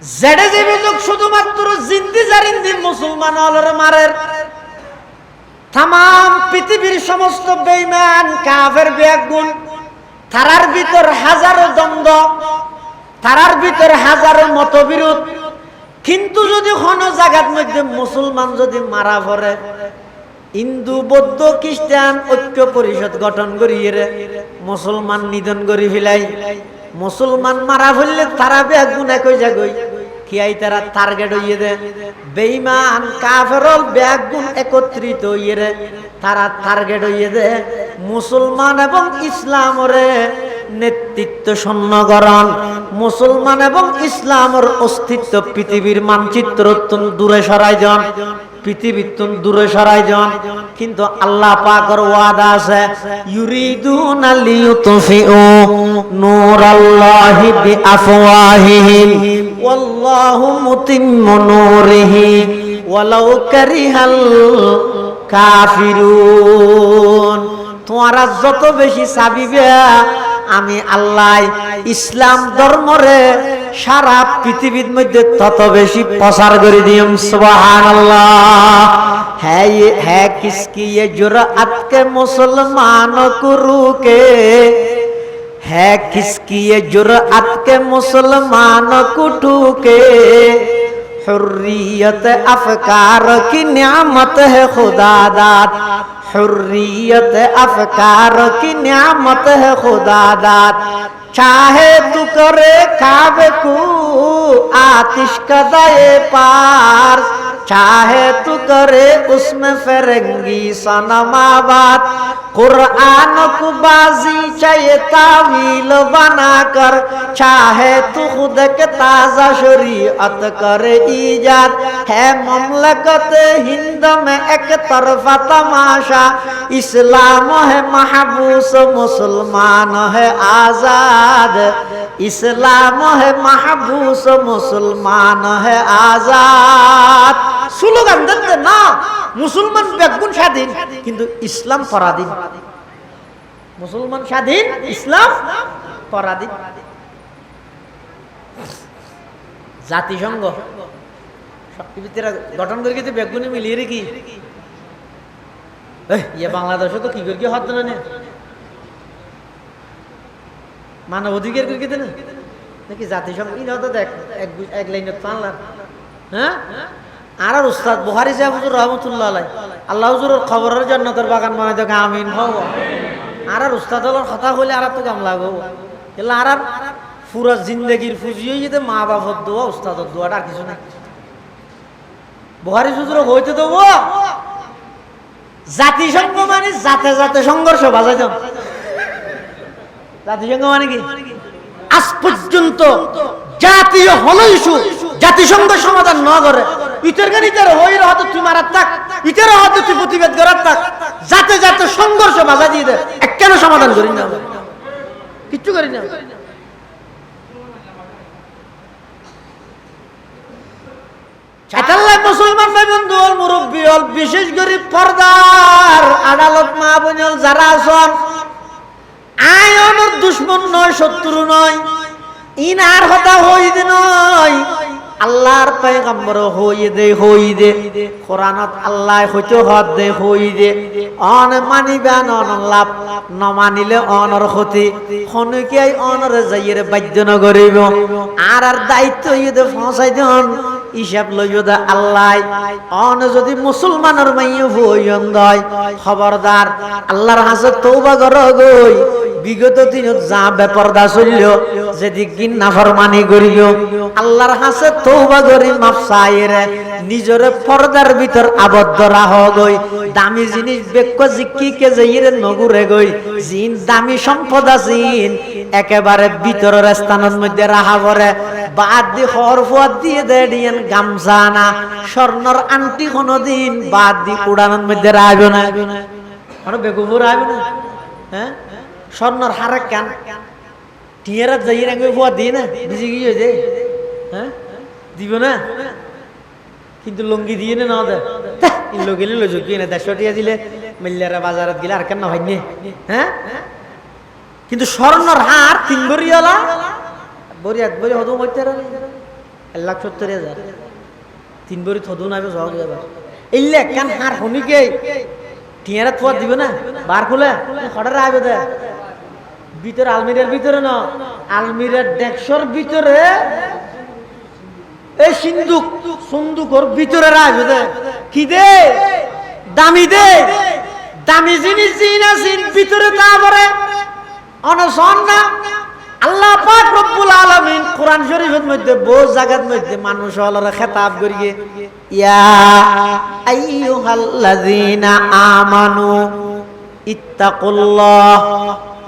জেডে যে যুগ শুধুমাত্র জিন্দি জারিন্দি মুসলমান হলরে মারের তাম পৃথিবীর সমস্ত বেঈমান কাফের বেগুন তারার ভিতর হাজারো দ্বন্দ্ব, তারার ভিতর হাজারো মতবিরোধ। কিন্তু যদি কোন জায়গার মধ্যে মুসলমান যদি মারা পড়ে, হিন্দু বৌদ্ধ খ্রিস্টান ঐক্য পরিষদ গঠন করিয়ে মুসলমান নিধন করি ফেলাই। মুসলমান মারা ফেললে তারা বেগুন একই জায়গায় কিয়াই তারা টার্গেট হইয়ে দে। বেঈমান কাফেরল বেগুন একত্রিত হইয়ে রে তারা টার্গেট হইয়ে দে মুসলমান এবং ইসলামরে নেতৃত্ব সন্নগরণ। মুসলমান এবং ইসলামের অস্তিত্ব পৃথিবীর মানচিত্র দূরে সরাই যান, পৃথিবীর দূরে সরাই যান। কিন্তু আল্লাহ পাকের ওয়াদা আছে, ইউরিদুনা লিইউতফিউ নূরাল্লাহি বিআফওয়াহিহিম ওয়াল্লাহু মুতিম্মু নূরিহি ওয়ালাউ কারিহাল কাফিরুন। তোমরা যত বেশি চাবিবে আমি আল্লাহ ইসলাম ধর্মরে সারা পৃথিবীর মধ্যে তত বেশি প্রচার করে দিম। সুবহানাল্লাহ। है किसकी ये जुर्अत के मुसलमानों को रुके, है किसकी ये जुर्अत के मुसलमानों को ठुके। हुर्रियत अफकार की नियामत है खुदा दाद, हुर्रियत अफकार की नियामत है खुदा दाद। चाहे तू करे काबे को आतिश का दाए पार, चाहे तू करे उसमें फिरंगी सनमाबाद। कुरान को बाजी चाहिए तावील बनाकर, चाहे तू खुद के ताजा शरीयत करे ईजाद। है ममलकत हिंद में एक तरफा तमाशा, इस्लाम है महबूस मुसलमान है आजाद। इस्लाम है महबूस मुसलमान है आजाद। স্লোগান দেন না, মুসলমান বেগুন স্বাধীন কিন্তু ইসলাম পরাধীন। মুসলমান স্বাধীন, ইসলাম পরাধীন। জাতিসংঘ গঠন করে গেছে বেগুনি মিলিয়ে রেখি ইয়ে বাংলাদেশে তো কি করি হত না মানব অধিকার করে গেছে না নাকি জাতিসংঘ এক লাইনে টানলাম। হ্যাঁ, আর উস্তাদ বুখারী সাহেব হুজুর রহমাতুল্লাহ আলাইহি আল্লাহ হুজুরের খবরের জান্নাতের বাগান বানাই দেখ আমিন হব। আর উস্তাদ হলোর কথা কইলে আর তো কাম লাগবো এলা আর পুরো জিন্দেগির ফুজি হয়ে যেতে মা বাবার দোয়া উস্তাদের দোয়াটা আর কিছু নাই। বুখারী হুজুর হইতে দেবো জাতিসংঘ মানে জাতে জাতে সংঘর্ষ বাজাই দাও। জাতিসংঘ মানে কি? আজ পর্যন্ত জাতীয় হল ইস্যু জাতিসংঘ সমাধান না করে ইটার গান ইটার হইর হয়তো তুই মারার থাক, ইটার হয়তো তুই প্রতিবাদ করার থাক, যাতে যাতে সংঘর্ষ বাজা দিয়ে দেয় কেন সমাধান করি না, কিচ্ছু করি না। মুসলমান ভাই বন্ধু হল মুরব্বী হল বিশেষ করে পর্দার আদালত মা বোন যারা আছেন আয়নের দুশ্মন নয়, শত্রু নয়, ইনার হতা হইদে নয়, আল্লাহর পয়গম্বর হই দে কোরআনত আল্লাহ হইতে হদ দে হই দে অন মানিবেন অন লাভ ন মানিলে অনর ক্ষতি খনকিয়াই অনর যাইয়ের বাধ্য ন করিব। আর দায়িত্ব ইদে ফসাই দেন হিসাব লইও দে আল্লাহ। অন যদি মুসলমানের মাইয়ে হইন দয় খবরদার আল্লাহর হাতে তওবা কর গই। বিগত দিনত যা বেপরদা চলল যেদিক গিন নাফরমানি করিল আল্লাহর হাতে তওবা করি মাফ চাইরে নিজরে পর্দার ভিতর আবদ্ধ রাহ গই। দামি জিনিস বেক্য জিক্কি কে যাইরে নগুরে গই। জিন দামি সম্পদ আছিন একেবারে ভিতরের স্থানের মধ্যে রাহা পড়ে বাদ দি হরফত দিয়ে দেন গামছা না স্বর্ণর আংটি কোনদিন বাদ দি উড়ানোর মধ্যে রাখবে না। আরো বেকুফুর রাখবে না। হ্যাঁ, স্বর্ণর হারে কান টিয়ারা যাই রাঙে ফুয়া দিয়ে না বুঝে গিয়ে যে হ্যাঁ দিব না, কিন্তু লঙ্গি দিয়ে না দে লগিলে লজকি না 150 টাকা দিলে মিল্লারা বাজারত গেলে আর কেন হয় নি। হ্যাঁ, কিন্তু স্বর্ণর হার 3 ভরিওয়ালা বরিয়াত বরি হদু মইতে 1,70,000 3 বড়ি থদু নাইবে সব যাবে এইলে কান হার হনিকে টিয়ারা থোয়া দিবে না বার খুলে হঠাৎ আইবে দে ভিতরে আলমিরার ভিতরে না আলমিরার ডেক্সর ভিতরে এই সুন্দুকর ভিতরে রাখবে দে কি দে দামি জিনিস জিনাসিন ভিতরে তারপরে অনসন না আল্লাহ পাক রব্বুল আলামিন কোরআন শরীফের মধ্যে বহু জায়গার মধ্যে মানুষ হলরে খেতাব করিয়ে ইয়া আইয়ুহাল্লাযীনা আমানু ইত্তাকুল্লাহ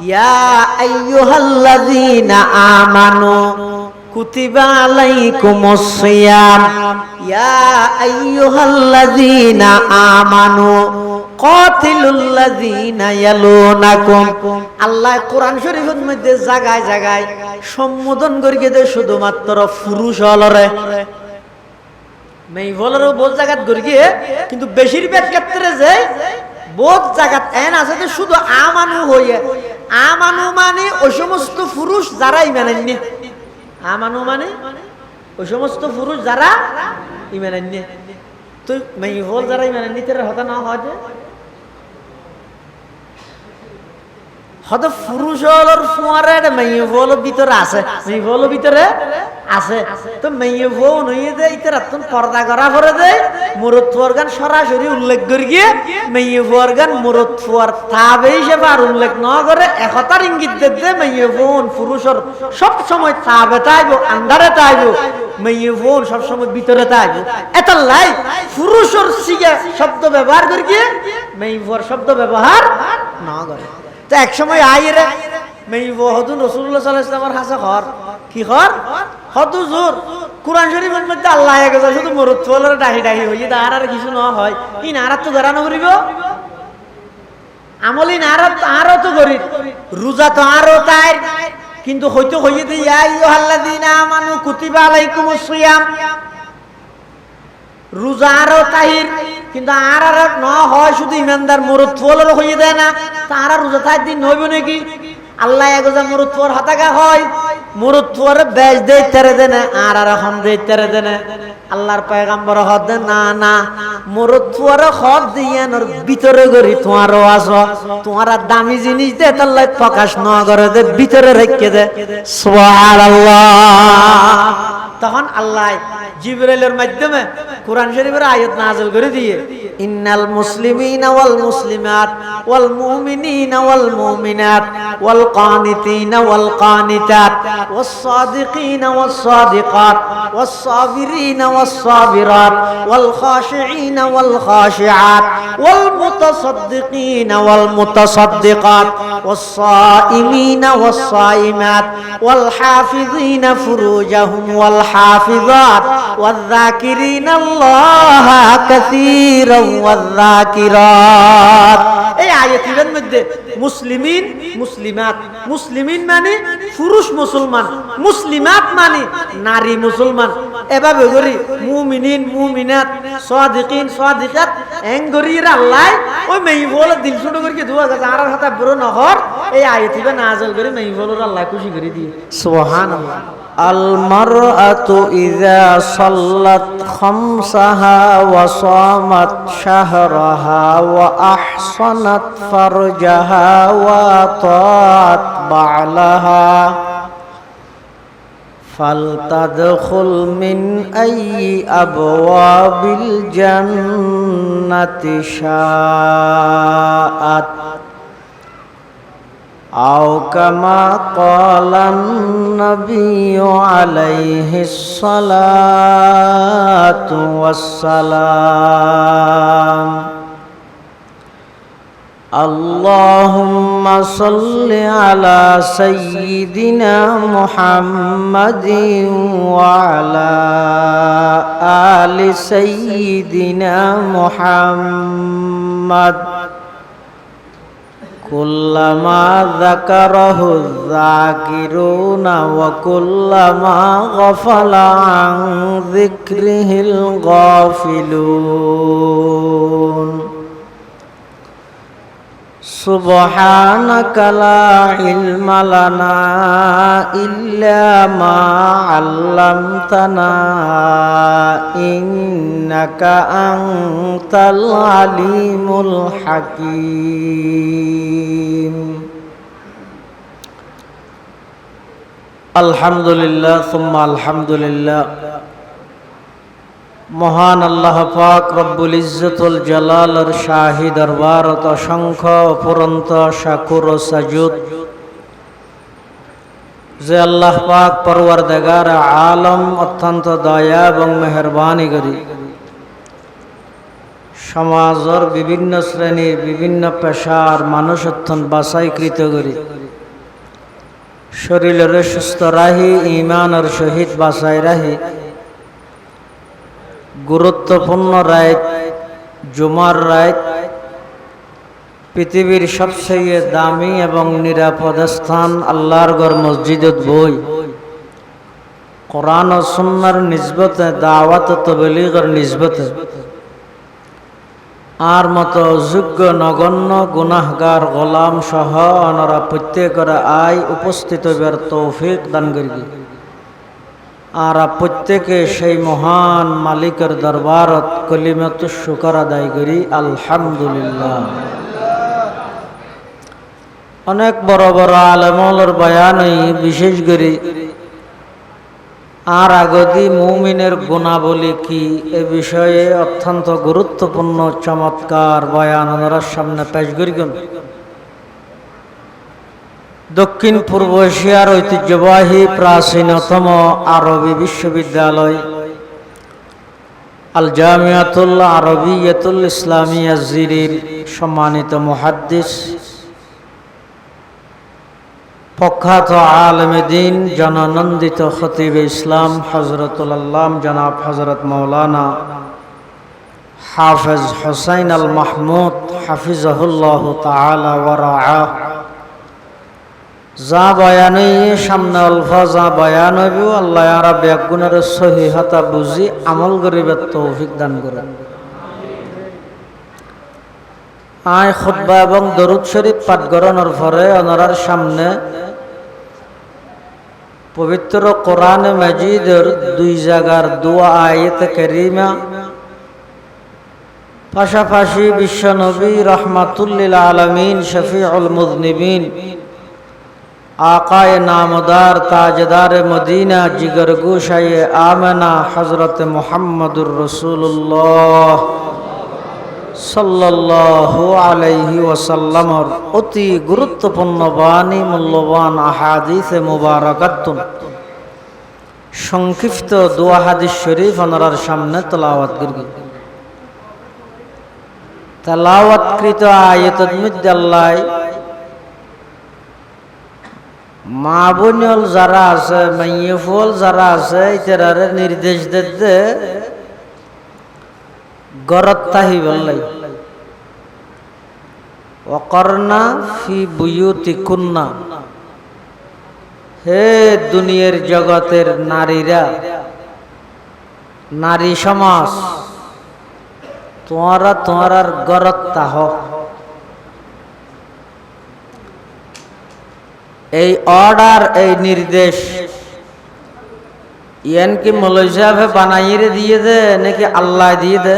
ইয়া আইয়ুহাল্লাযীনা আমানু কুতিবা আলাইকুমুস সিয়াম ইয়া আইয়ুহাল্লাযীনা আমানু কাতিলুল্লাযীনা ইয়ালুনাকুম আল্লাহ কোরআন শরীফের মধ্যে জায়গায় জায়গায় সম্বোধন করিয়ে দেয় শুধুমাত্র পুরুষ হলরে মেয়ে হলরে বহুত জায়গাত করিয়ে কিন্তু বেশিরভাগ ক্ষেত্রে যে বহুত জায়গাত এন আছে যে শুধু আমানু হইয়ে আমানু মানে ওই সমস্ত পুরুষ যারা ইমান আননি আমানু মানে ওই সমস্ত পুরুষ যারা ইমান আননি তো মেয়ে হল যারা ইমান আননি তারা হতা না হয় যে হয়তো পুরুষ হলর ফুয়ারের মেয়ে বল ভিতরে আছে মেয়ে বল ভিতরে আছে তো মেয়ে বউ নইয়ে দেয় ইতার আত্মন পর্দা করা করে দেয় মুরুৎফুয়ার গান সরাসরি উল্লেখ করে গিয়ে মেয়ে বউর গান মুরুৎফুয়ার তাবে হিসেবে আর উল্লেখ না করে একতার ইঙ্গিত দিয়ে মেয়ে বোন পুরুষের সব সময় তাবে তাইব আন্ডারে তাইব মেয়ে বোন সব সময় ভিতরে তাইব এত লাই পুরুষের সিগে শব্দ ব্যবহার করে গিয়ে মেয়ে বউর শব্দ ব্যবহার না করে তো এক সময় আইরে মেয়ে হদুন রাসূলুল্লাহ সাল্লাল্লাহু আলাইহি ওয়াসাল্লামের হাসে ঘর কি ঘর হদু জোর কুরআন শরীফের মধ্যে আল্লাহ একে শুধু মরুত ফলরে ডাহি ডাহি হই আর কিছু না হয় কি নারাত তো গরানো করিব আমলি নারাত আরো তো করি রোজা তো আরো তাই কিন্তু হইতো হইয়ে দে ইয়া আইয়ুহাল্লাযীনা আমানু কুতিবা আলাইকুমুস সিয়াম রোজা আরো তাহির কিন্তু আর না হয় শুধু ইমানদার মরুত ফলরে হইয়ে দেয় না তারা রোজা তাই দিন হইব নাকি আল্লাহ এগোজা মুরুৎফর হতাকা হয় মুরুৎফর বেজ দেই তেরে দেনে আর হম দেই তেরে দেনে আল্লাহর পয়গম্বর হদ দে না না মুরুৎফর হদ দিয়ানোর ভিতরে গরি তোমারও আসো তোমার দামি জিনিস দে তাল্লাই প্রকাশ ন করে দে ভিতরে রেখে দে সুবহানাল্লাহ তখন আল্লাহ জিবরাইলের মাধ্যমে কোরআন শরীফের আয়াত নাযিল করে দিয়ে ইন্নাল মুসলিমিনা ওয়াল মুসলিমাত ওয়াল মুমিনিনা ওয়াল মুমিনাত ওয়াল কানিতিনা ওয়াল কানিতাত ওয়াস সাদিকিনা ওয়াস সাদিকাত ওয়াস সাবিরিনা ওয়াস সাবিরাত ওয়াল খাশিঈনা ওয়াল খাশিআত ওয়াল মুতাসাদ্দিকিনা ওয়াল মুতাসাদ্দিকাত ওয়াস সাইমিনা ওয়াস সাইমাত ওয়াল হাফিযিনা ফুরুজাহুম ওয়াল হাফিযাত والذاكرين الله كثيرا والذاكرات এই আয়াতের মধ্যে মুসলিমিন মুসলিমাত মুসলিমিন মানে পুরুষ মুসলমান মুসলিমাত মানে নারী মুসলমান এভাবে করি মুমিনিন মুমিনাত সাদিকিন সাদিকাত এঙ্গরির আল্লাহ ওই মেই বলে দিল ছোট করে দোয়া গেছে আর হাতে বড় নহর এই আয়াতের নাযিল করে মেই বলে আল্লাহ খুশি করে দিয়ে সুবহানাল্লাহ المرأة إذا صلت خمسها وصامت شهرها وأحصنت فرجها وأطاعت بعلها فلتدخل من أي أبواب الجنة شاءت أو كما قال النبي عليه الصلاة والسلام اللهم صل على سيدنا محمد وعلى آل سيدنا محمد كلما ذكره الذاكرون وكلما غفل عن ذكره الغافلون সুবহানাকা লা ইলমা লানা ইল্লা মা 'আল্লামতানা ইন্নাকা আনতাল আলিমুল হাকীম। আলহামদুলিল্লাহ সুম্মা আলহামদুলিল্লাহ। মহান আল্লাহ পাক রব্বুল ইজ্জতুল জালালের শাহী দরবারত অসংখ্য অফুরন্ত শাকুর ও সাজুদ যে আল্লাহ পাক পরওয়ারদিগার আলম অত্যন্ত দয়া এবং মেহরবানি করি সমাজের বিভিন্ন শ্রেণীর বিভিন্ন পেশার মানুষ অত্যন্ত বাছাইকৃত করি শরীরের সুস্থ রাহি ইমানের সহিত বাছাই রাহি গুরুত্বপূর্ণ রাত জুমার রাত পৃথিবীর সবচেয়ে দামি এবং নিরাপদ স্থান আল্লাহর ঘর মসজিদত বই কোরআন ও সুন্নাহর নিসবতে দাওয়াত ও তাবলীগের নিসবতে আর মতো যোগ্য নগণ্য গুনাহগার গোলাম সহ অনরা প্রত্যেকের আয় উপস্থিত হইবার তৌফিক দান করি আর প্রত্যেকে সেই মহান মালিকের দরবারত কলিমাতু শুকর আদায় করি আলহামদুলিল্লাহ। অনেক বড় বড় আলেমুলের বয়ানই বিশেষ করে আর আগদি মুমিনের গুণাবলী কি এ বিষয়ে অত্যন্ত গুরুত্বপূর্ণ চমৎকার বয়ান ওনার সামনে পেশ করি। দক্ষিণ পূর্ব এশিয়ার ঐতিহ্যবাহী প্রাচীনতম আরবি বিশ্ববিদ্যালয় আল জামিয়াতুল আরবিয়াতুল ইসলামিয়া জিরির সম্মানিত মুহাদ্দিস প্রখ্যাত আলেমে দ্বীন জনানন্দিত খতিবে ইসলাম হযরতুল আল্লাম জনাব হযরত মাওলানা হাফেজ হুসাইন আল মাহমুদ হাফিজাহুল্লাহ তাআলা ওয়া রাআহ যা বয়ানই সামনে অল্প যা বয়ান হইব আল্লাহ রাব্বি গুণের সহিহতা বুঝি আমল করিবার তৌফিক দান করেন। আয় খুতবা এবং দরুদ শরীফ পাঠ করানোর পরে ওনার সামনে পবিত্র কোরআনে মাজিদের দুই জায়গার দোয়া আয়াতে কারিমা পাশাপাশি বিশ্বনবী রাহমাতুল লিল আলামিন শফিউল মুযনিবিন আকায়ে নামদার তাজদার মদিনা জিগর গোশায়ে আমেনা হযরত মুহাম্মদুর রাসূলুল্লাহ সাল্লাল্লাহু আলাইহি ওয়াসাল্লামর অতি গুরুত্বপূর্ণ বাণী মূল্যবান আহাদিসে মুবারাকাতুন সংক্ষিপ্ত দোয়া হাদিস শরীফ ওনার সামনে তেলাওয়াত করি। তেলাওয়াতকৃত আয়াতের মধ্যে আল্লাহ মা বোনল যারা আছে মাইয়ফল যারা আছে ইতারে নির্দেশ দিতে গরত তাহিবাল্লাই ওয়াকরনা ফি বুয়ুতিকুন্না হে দুনিয়ার জগতের নারীরা নারী সমাজ তোমরা তোমার গরত তাহ এই অর্ডার এই নির্দেশ ইয়ান কি মৌলভী সাহেব বানাইয়ে দিয়ে দে নাকি আল্লাহ দিয়ে দে?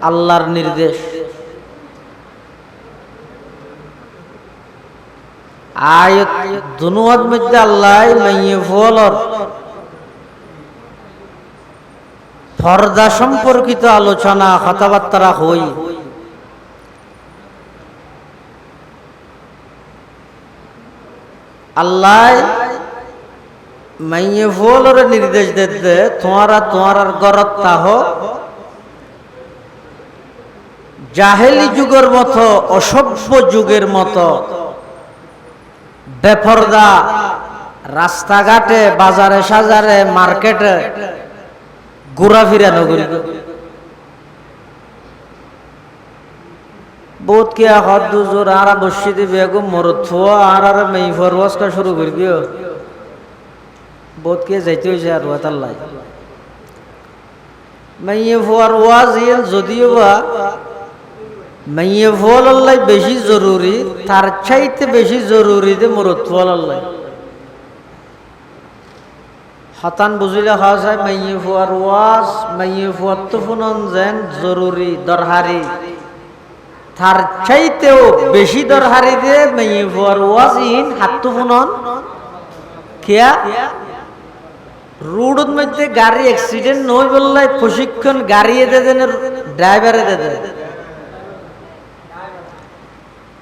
আল্লাহর নির্দেশ। আয়াত দুনুয়াত মধ্যে আল্লাহ মাইয়ফলর ফরদা সম্পর্কিত আলোচনা কথাবার্তা হই আল্লাহ মাইয়ফলর নির্দেশ দিতে তোমারা তোমার গরত তাহ জাহেলি যুগের মতো অসভ্য যুগের মতো বেপরদা রাস্তাঘাটে বাজারে সাজারে মার্কেটে ঘোরাফেরা নগরী বহুত কে হদ দুজোর আর বসিদি বেগম মরত আর মেই ফরওয়াজ কা শুরু করি দিও বহুত কে যাইতে হইছে আর ওয়াতাল্লাহ মেয়ে ফরওয়াজ যদিও বা মাইয়ে ফুল আল্লাহ বেশি জরুরি, তার চাইতে বেশি জরুরি যে মরদ ফুল আল্লাহ। হতান বুঝিলে হওয়া যায় মাইয়ে ফুয়ার ওয়াজ, মাইয়ে ফুয়ার তো ফুনন যেন জরুরি দরহারি, তার চাইতেও বেশি দরহারি দে মাইয়ে ফুয়ার ওয়াজ ইন হাত ফুনন কিয়া রোডের মধ্যে গাড়ি অ্যাক্সিডেন্ট নয় বললে প্রশিক্ষণ গাড়ি দে দেন, ড্রাইভারে দে দেন।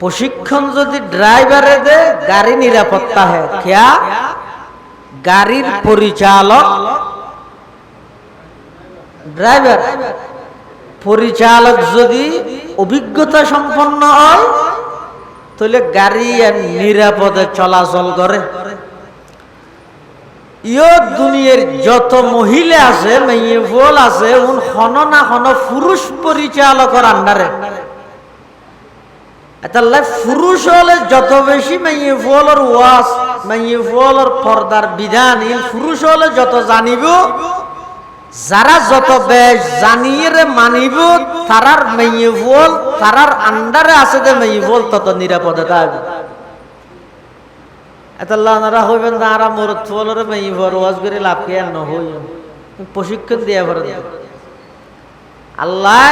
প্রশিক্ষণ যদি ড্রাইভারে দে গাড়ি নিরাপত্তা হয় কিয়া গাড়ির পরিচালক ড্রাইভার পরিচালক যদি অভিজ্ঞতা সম্পন্ন হয় তাহলে গাড়ি নিরাপদে চলাচল করে। ইয় দুনিয়ার যত মহিলা আছে মেয়ে ফুল আছে উন হন না হন পুরুষ পরিচালকের আন্ডারে। তাহলে পুরুষ হলে যত বেশি মেয়ে ফুলের ওয়াজ মেয়ে ফুলের পর্দার বিধান পুরুষ হলে যত জানিব, যারা যত বেশ জানিয়ে মানিব তারার মেয়ে ফুল তারার আন্ডারে আছে যে মেয়ে ফুল তত নিরাপদে থাকবে। এতলা হইবেন না আর মরদ ফুলের মেয়ে ফুল ওয়াজ করে লাভ কে ন হই প্রশিক্ষণ দিয়ে ভরে আল্লাহ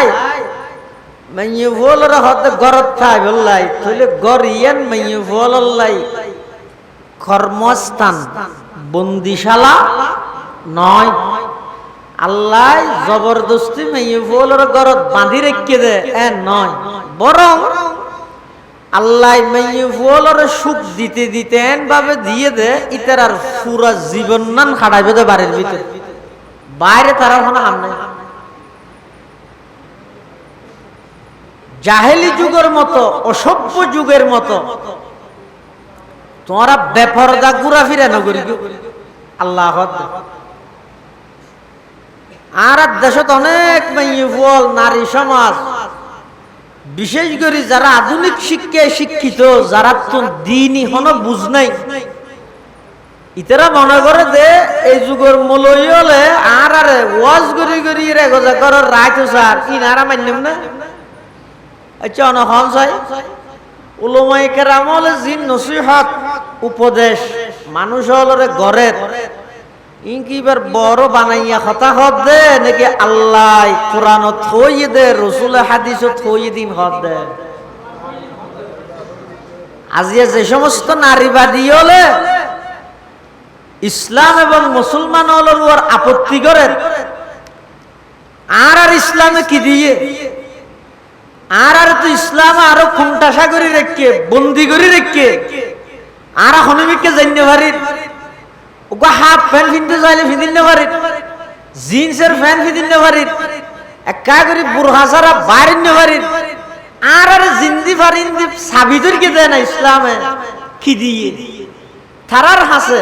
মাইয়ে ফুলের হতে গরত থাই বললাই তাহলে গরিয়ান মাইয়ে ফুল আল্লাহ কর্মস্থান বন্দিশালা নয়। আল্লাহ জবরদস্তি মাইয়ে ফুলের গরত বাঁধি রেখে দে এ নয়, বরং আল্লাহ মাইয়ে ফুলের সুখ দিতে দিতে এন ভাবে দিয়ে দে ইতার আর পুরা জীবন নান খাটাইবে দে বাড়ির ভিতরে, বাইরে তারা কোনো হাম নাই। জাহেলি যুগের মতো অসভ্য যুগের মতো তোমরা বেপরদা ঘুরা ফিরে নগরী আল্লাহ। আর দেশত অনেক মেয়ে ফুল নারী সমাজ বিশেষ করে যারা আধুনিক শিক্ষায় শিক্ষিত, যারা তো দিনই হন বুঝ নাই, ইতারা মনে করে যে এই যুগের মলই হলে আর আরে ওয়াজ করি করি রে গজা করার রায় তো স্যার ইনারা মানলাম না। আচ্ছা অনহন চাই উলমায়ে কেরাম হলে জিন নসিহত উপদেশ মানুষ হলরে গড়ের ইনকিবার বড় বানাইয়া কথা হদ দে নাকি আল্লাহ কোরআনত থই দে রসুল হাদিসত থই দিন হদ দে। আজিয়া যে সমস্ত নারীবাদী হলে ইসলাম এবং মুসলমান হলের ওর আপত্তি করেন আর আর ইসলামে কি দিয়ে আর আর তো ইসলাম আরো খুনটাসা করে রেখে বন্দি করে রেখে আর হনুমিককে জানতে পারি ওকে হাফ প্যান্ট কিনতে চাইলে ফিদিনতে পারি, জিন্সের প্যান্ট ফিদিনতে পারি, একা করে বুরহা ছাড়া বাইরে নিতে পারি আর আর জিন্দি পারি সাবিদুরকে দেয় না ইসলামে কি দিয়ে তারার হাসে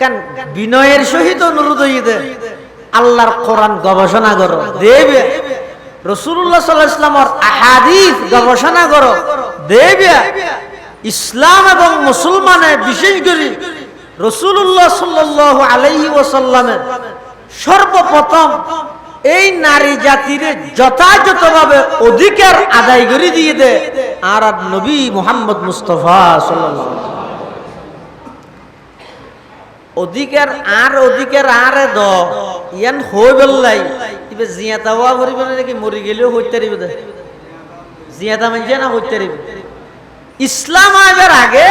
কেন বিনয়ের সহিত অনুরোধ হয়ে দে আল্লাহর কোরআন গবেষণা করো দেবে, রাসূলুল্লাহ সাল্লাল্লাহু আলাইহি ওয়াসাল্লামের আহাদিস গবেষণা করো দেবে। ইসলাম এবং মুসলমানের বিশেষ করে রাসূলুল্লাহ সাল্লাল্লাহু আলাইহি ওয়াসাল্লামের সর্বপ্রথম এই নারী জাতির যথাযথভাবে অধিকার আদায় করে দিয়ে দে আর নবী মুহাম্মদ মুস্তাফা সাল্লাল্লাহু আলাইহি ওয়াসাল্লাম অধিকার আর দ ইয়ান হই বললাই ইবে জিয়াতা ওয়া করিবে নাকি মরি গেলেও হইতে পারিবে দে জিয়াতা মানে না হইতে পারিবে। ইসলাম আইবার আগে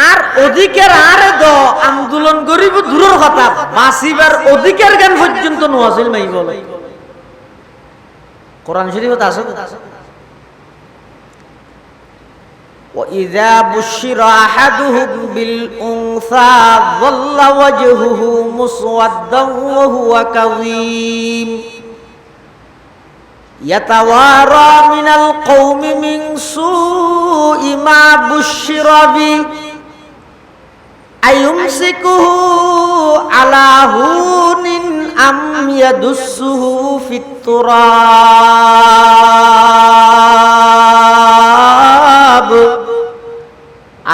আর অধিকার আর দ আন্দোলন করিব দূরের কথা বাঁচিবার অধিকার জ্ঞান পর্যন্ত নওয়াজিল মাই বলে কোরআন শরীফত আছে। وَإِذَا بُشِّرَ أَحَدُهُم بِالْأُنثَى ظَلَّ وَجْهُهُ مُسْوَدًّا وَهُوَ كَظِيمٌ يَتَوَارَى مِنَ الْقَوْمِ مِنْ سُوءِ مَا بُشِّرَ بِهِ أَيُمْسِكُهُ عَلَى هُونٍ أَمْ يَدُسُّهُ فِي التُّرَابِ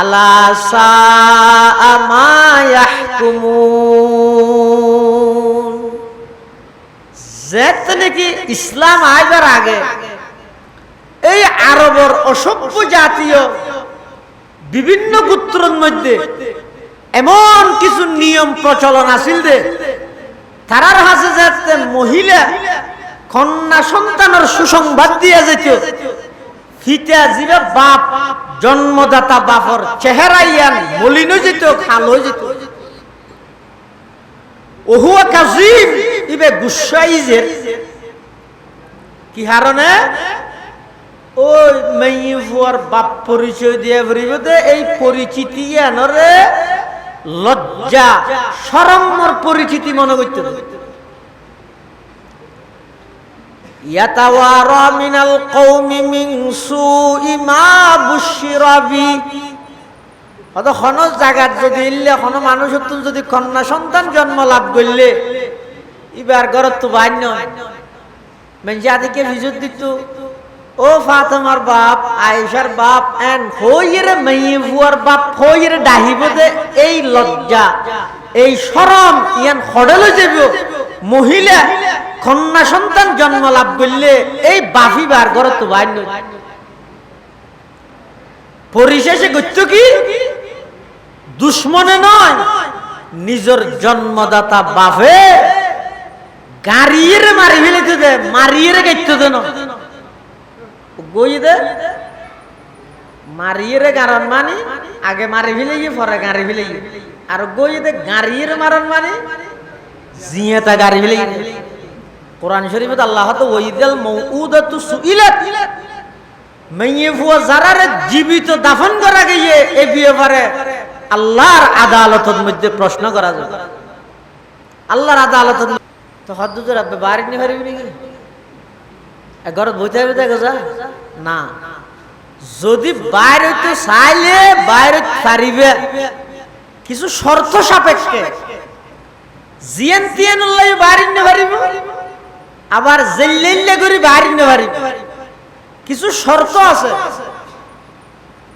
আলা সাআ মা ইয়াহকুমুন। যেতে নাকি ইসলাম আইবার আগে এই আরবর অসভ্য জাতীয় বিভিন্ন গোত্রের মধ্যে এমন কিছু নিয়ম প্রচলন আছিল যে তারার হাসে যাতে মহিলা কন্যা সন্তানের সুসংবাদ দিয়ে যেত ফিতা জিরা বাপ জন্মদাতা বাপর চেহারা ইয়ান মলিন যেত খালো যেত ওহুয়া কাজিম ইবে গুসাই যে কি হারনে ওই মেয়ের বাপ পরিচয় দিয়ে বলিবতে এই পরিচিতি আনরে লজ্জা শরমর পরিচিতি মনে করতে ইয়াতাওয়ারা মিনাল কওমি মিন সুই মা বুশিরা বি অত কোন জায়গাত যদি ইল্লে কোন মানুষের যদি কন্যা সন্তান জন্ম লাভ করলে এবার ঘরত তো বাইর নয় মানে আদিকে ভিজত দিত ও ফাতেমার বাপ আয়েশার বাপ এন হইরে মেয়ের বাপ হইরে ডাহিবতে এই লজ্জা এই শরম ইয়ান খড়লে যাব মহিলা কন্যা সন্তান জন্ম লাভ করলে এই বাফিবার ঘরত তো বাইর নয় পরিশেষে গত্য কি দুশ্মনে নয় নিজের জন্মদাতা বাপে গাড়িয়ে মারি ফেলিতে দে মারিয়ে গাইতে দে না গই দে মারিয়ে গারণ মানে আগে মারি ফেলে পরে গাড়ি ফেলে আর গই দে গাড়িয়ে মারণ মানে জিয়াতা গাড়ি ফেলে কোরআন শরীফে আল্লাহ তো ওইদাল মউউদাতু সুইলাত মেয়ে ফুয়া যারারে জীবিত দাফন করা গিয়ে এই ব্যাপারে আল্লাহর আদালতের মধ্যে প্রশ্ন করা যাবে আল্লাহর আদালতের তো হদ্দুর আপনি বাড়ি নিয়ে পারবি নাকি ঘরত বইতে হবে দেখো যা না যদি বাইরে তো চাইলে বাইরে পারিবে কিছু শর্ত সাপেক্ষে জিয়ান তিয়ান বাড়ি নিয়ে পারিব আবার জেল্লে করে বাড়ি নিয়ে পারিব কিছু শর্ত আছে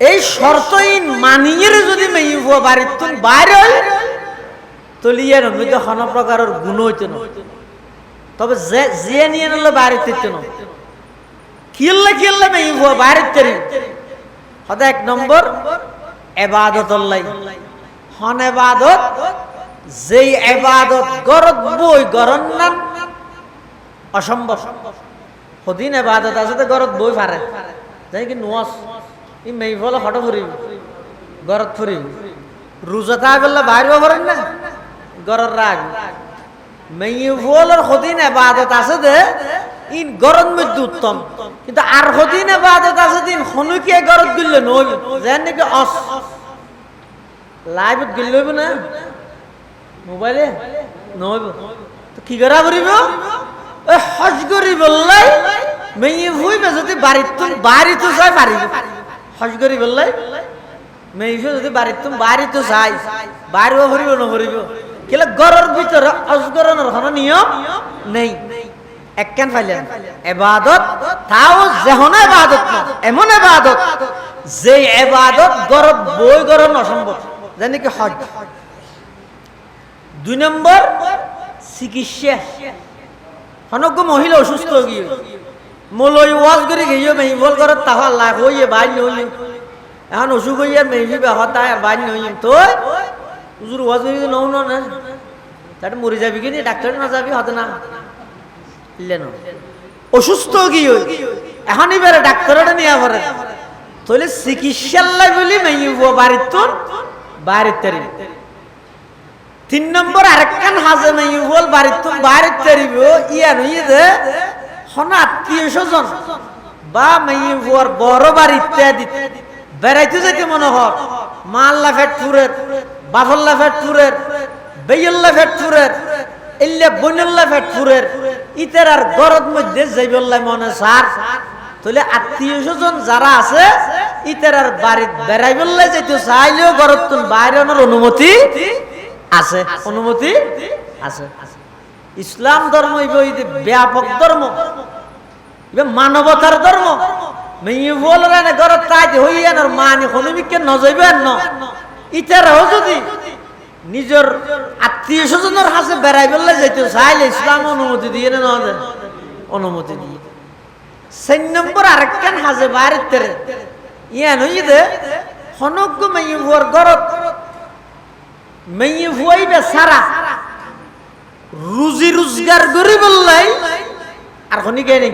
এই শর্তহীন মানিয়ে যদি মেয়ে বাড়ির তুমি বাইরে তলিয়ে নমিতে কোন প্রকারের গুণ হইত না তবে যে নিয়ে নিলে বাড়িতে না কিল্লে কিল্লে মেয়ে বাড়িতে হতে এক নম্বর এবাদত হন এবাদত যেই এবাদত গরত বই গরন নাম অসম্ভব সদিন এবাদত আছে গরত বই পারে যাই কি নোয়াস ই মেয়ে ফলে হট ফুরিব গরত ফুরিব রোজা তা করলে বাইর পারেন না গরর রাগ মেয়ে ফলের সদিন এবাদত আছে দে ইন গরত মধ্যে উত্তম কিন্তু আর সদিন এবাদত আছে দিন হনুকিয়ে গরত গিললে নইব যেন নাকি অস লাইভত গিল লইব না মোবাইলে নইব তো কি করা করিব ওই হজ করি বললাই মেয়ে ভুইবে যদি বাড়িতে যাই পারিব হজ করি বললাই মেয়ে যদি বাড়িতে যাই বাড়িও ভরিব নভরিব কেলে ঘরের ভিতরে অজগরণের কোনো নিয়ম নেই একখান ফাইলেন এবাদত তাও যেহন এবাদত না এমন এবাদত যে এবাদত গরত বই গরণ অসম্ভব জানি কি হজ 2 নম্বর চিকিৎসা হনক মহিলা অসুস্থ গিয়ে মলই ওয়াজ করে গিয়ে মেহিবল করে তাহা লাখ হইয়ে বাইর হইয়ে এখন অসুখ হইয়া মেহি বেহা তাই আর বাইর হইম তো হুজুর ওয়াজ করে নও না তাহলে মরে যাবি কি ডাক্তার না যাবি হতে না ইলেন অসুস্থ গিয়ে এখন এবারে ডাক্তারটা নিয়ে পড়ে তাহলে চিকিৎসার লাই বলি মেহিব বাড়ির তোর বাড়ির তারি 3 নম্বর আরেকখান হাজে মেহিবল বাড়ির তোর বাড়ির তারিব ইয়ান হইয়ে যে হন আত্মীয় স্বজন বা মেহিবর বড় বাড়ি ইত্যাদি বেড়াইতে যেতে মনে হয় মাল্লা ফেটপুরের বাফল্লা ফেটপুরের বেইল্লা ফেটপুরের ইল্লা বইনুল্লা ফেটপুরের ইতার আর গরদ মধ্যে যাইবল্লা মনে সার তাহলে আত্মীয় স্বজন যারা আছে ইতার আর বাড়ি বেড়াইবল্লা যেতে চাইলেও গরদ তুন বাইরের অনুমতি আছে অনুমতি আছে ইসলাম ধর্ম ব্যাপক ধর্ম মানবতার ধর্ম মেয়ে বলরা না গরত তাই হইয়া না মানে হনুমিকে নজইবেন না ইতারাও যদি নিজের আত্মীয় স্বজনের হাতে বেড়াই বললে যাইতে চাইলে ইসলাম অনুমতি দিয়ে না অনুমতি দিয়ে 4 নম্বর আরেকখান হাজে বাইরে তেরে ইয়ান হইদে হনজ্ঞ মেয়ে ভুয়ার গরত মেয়ে ভুয়াইবে সারা রুজি রোজগার করি বললাই আর খনি কে নেই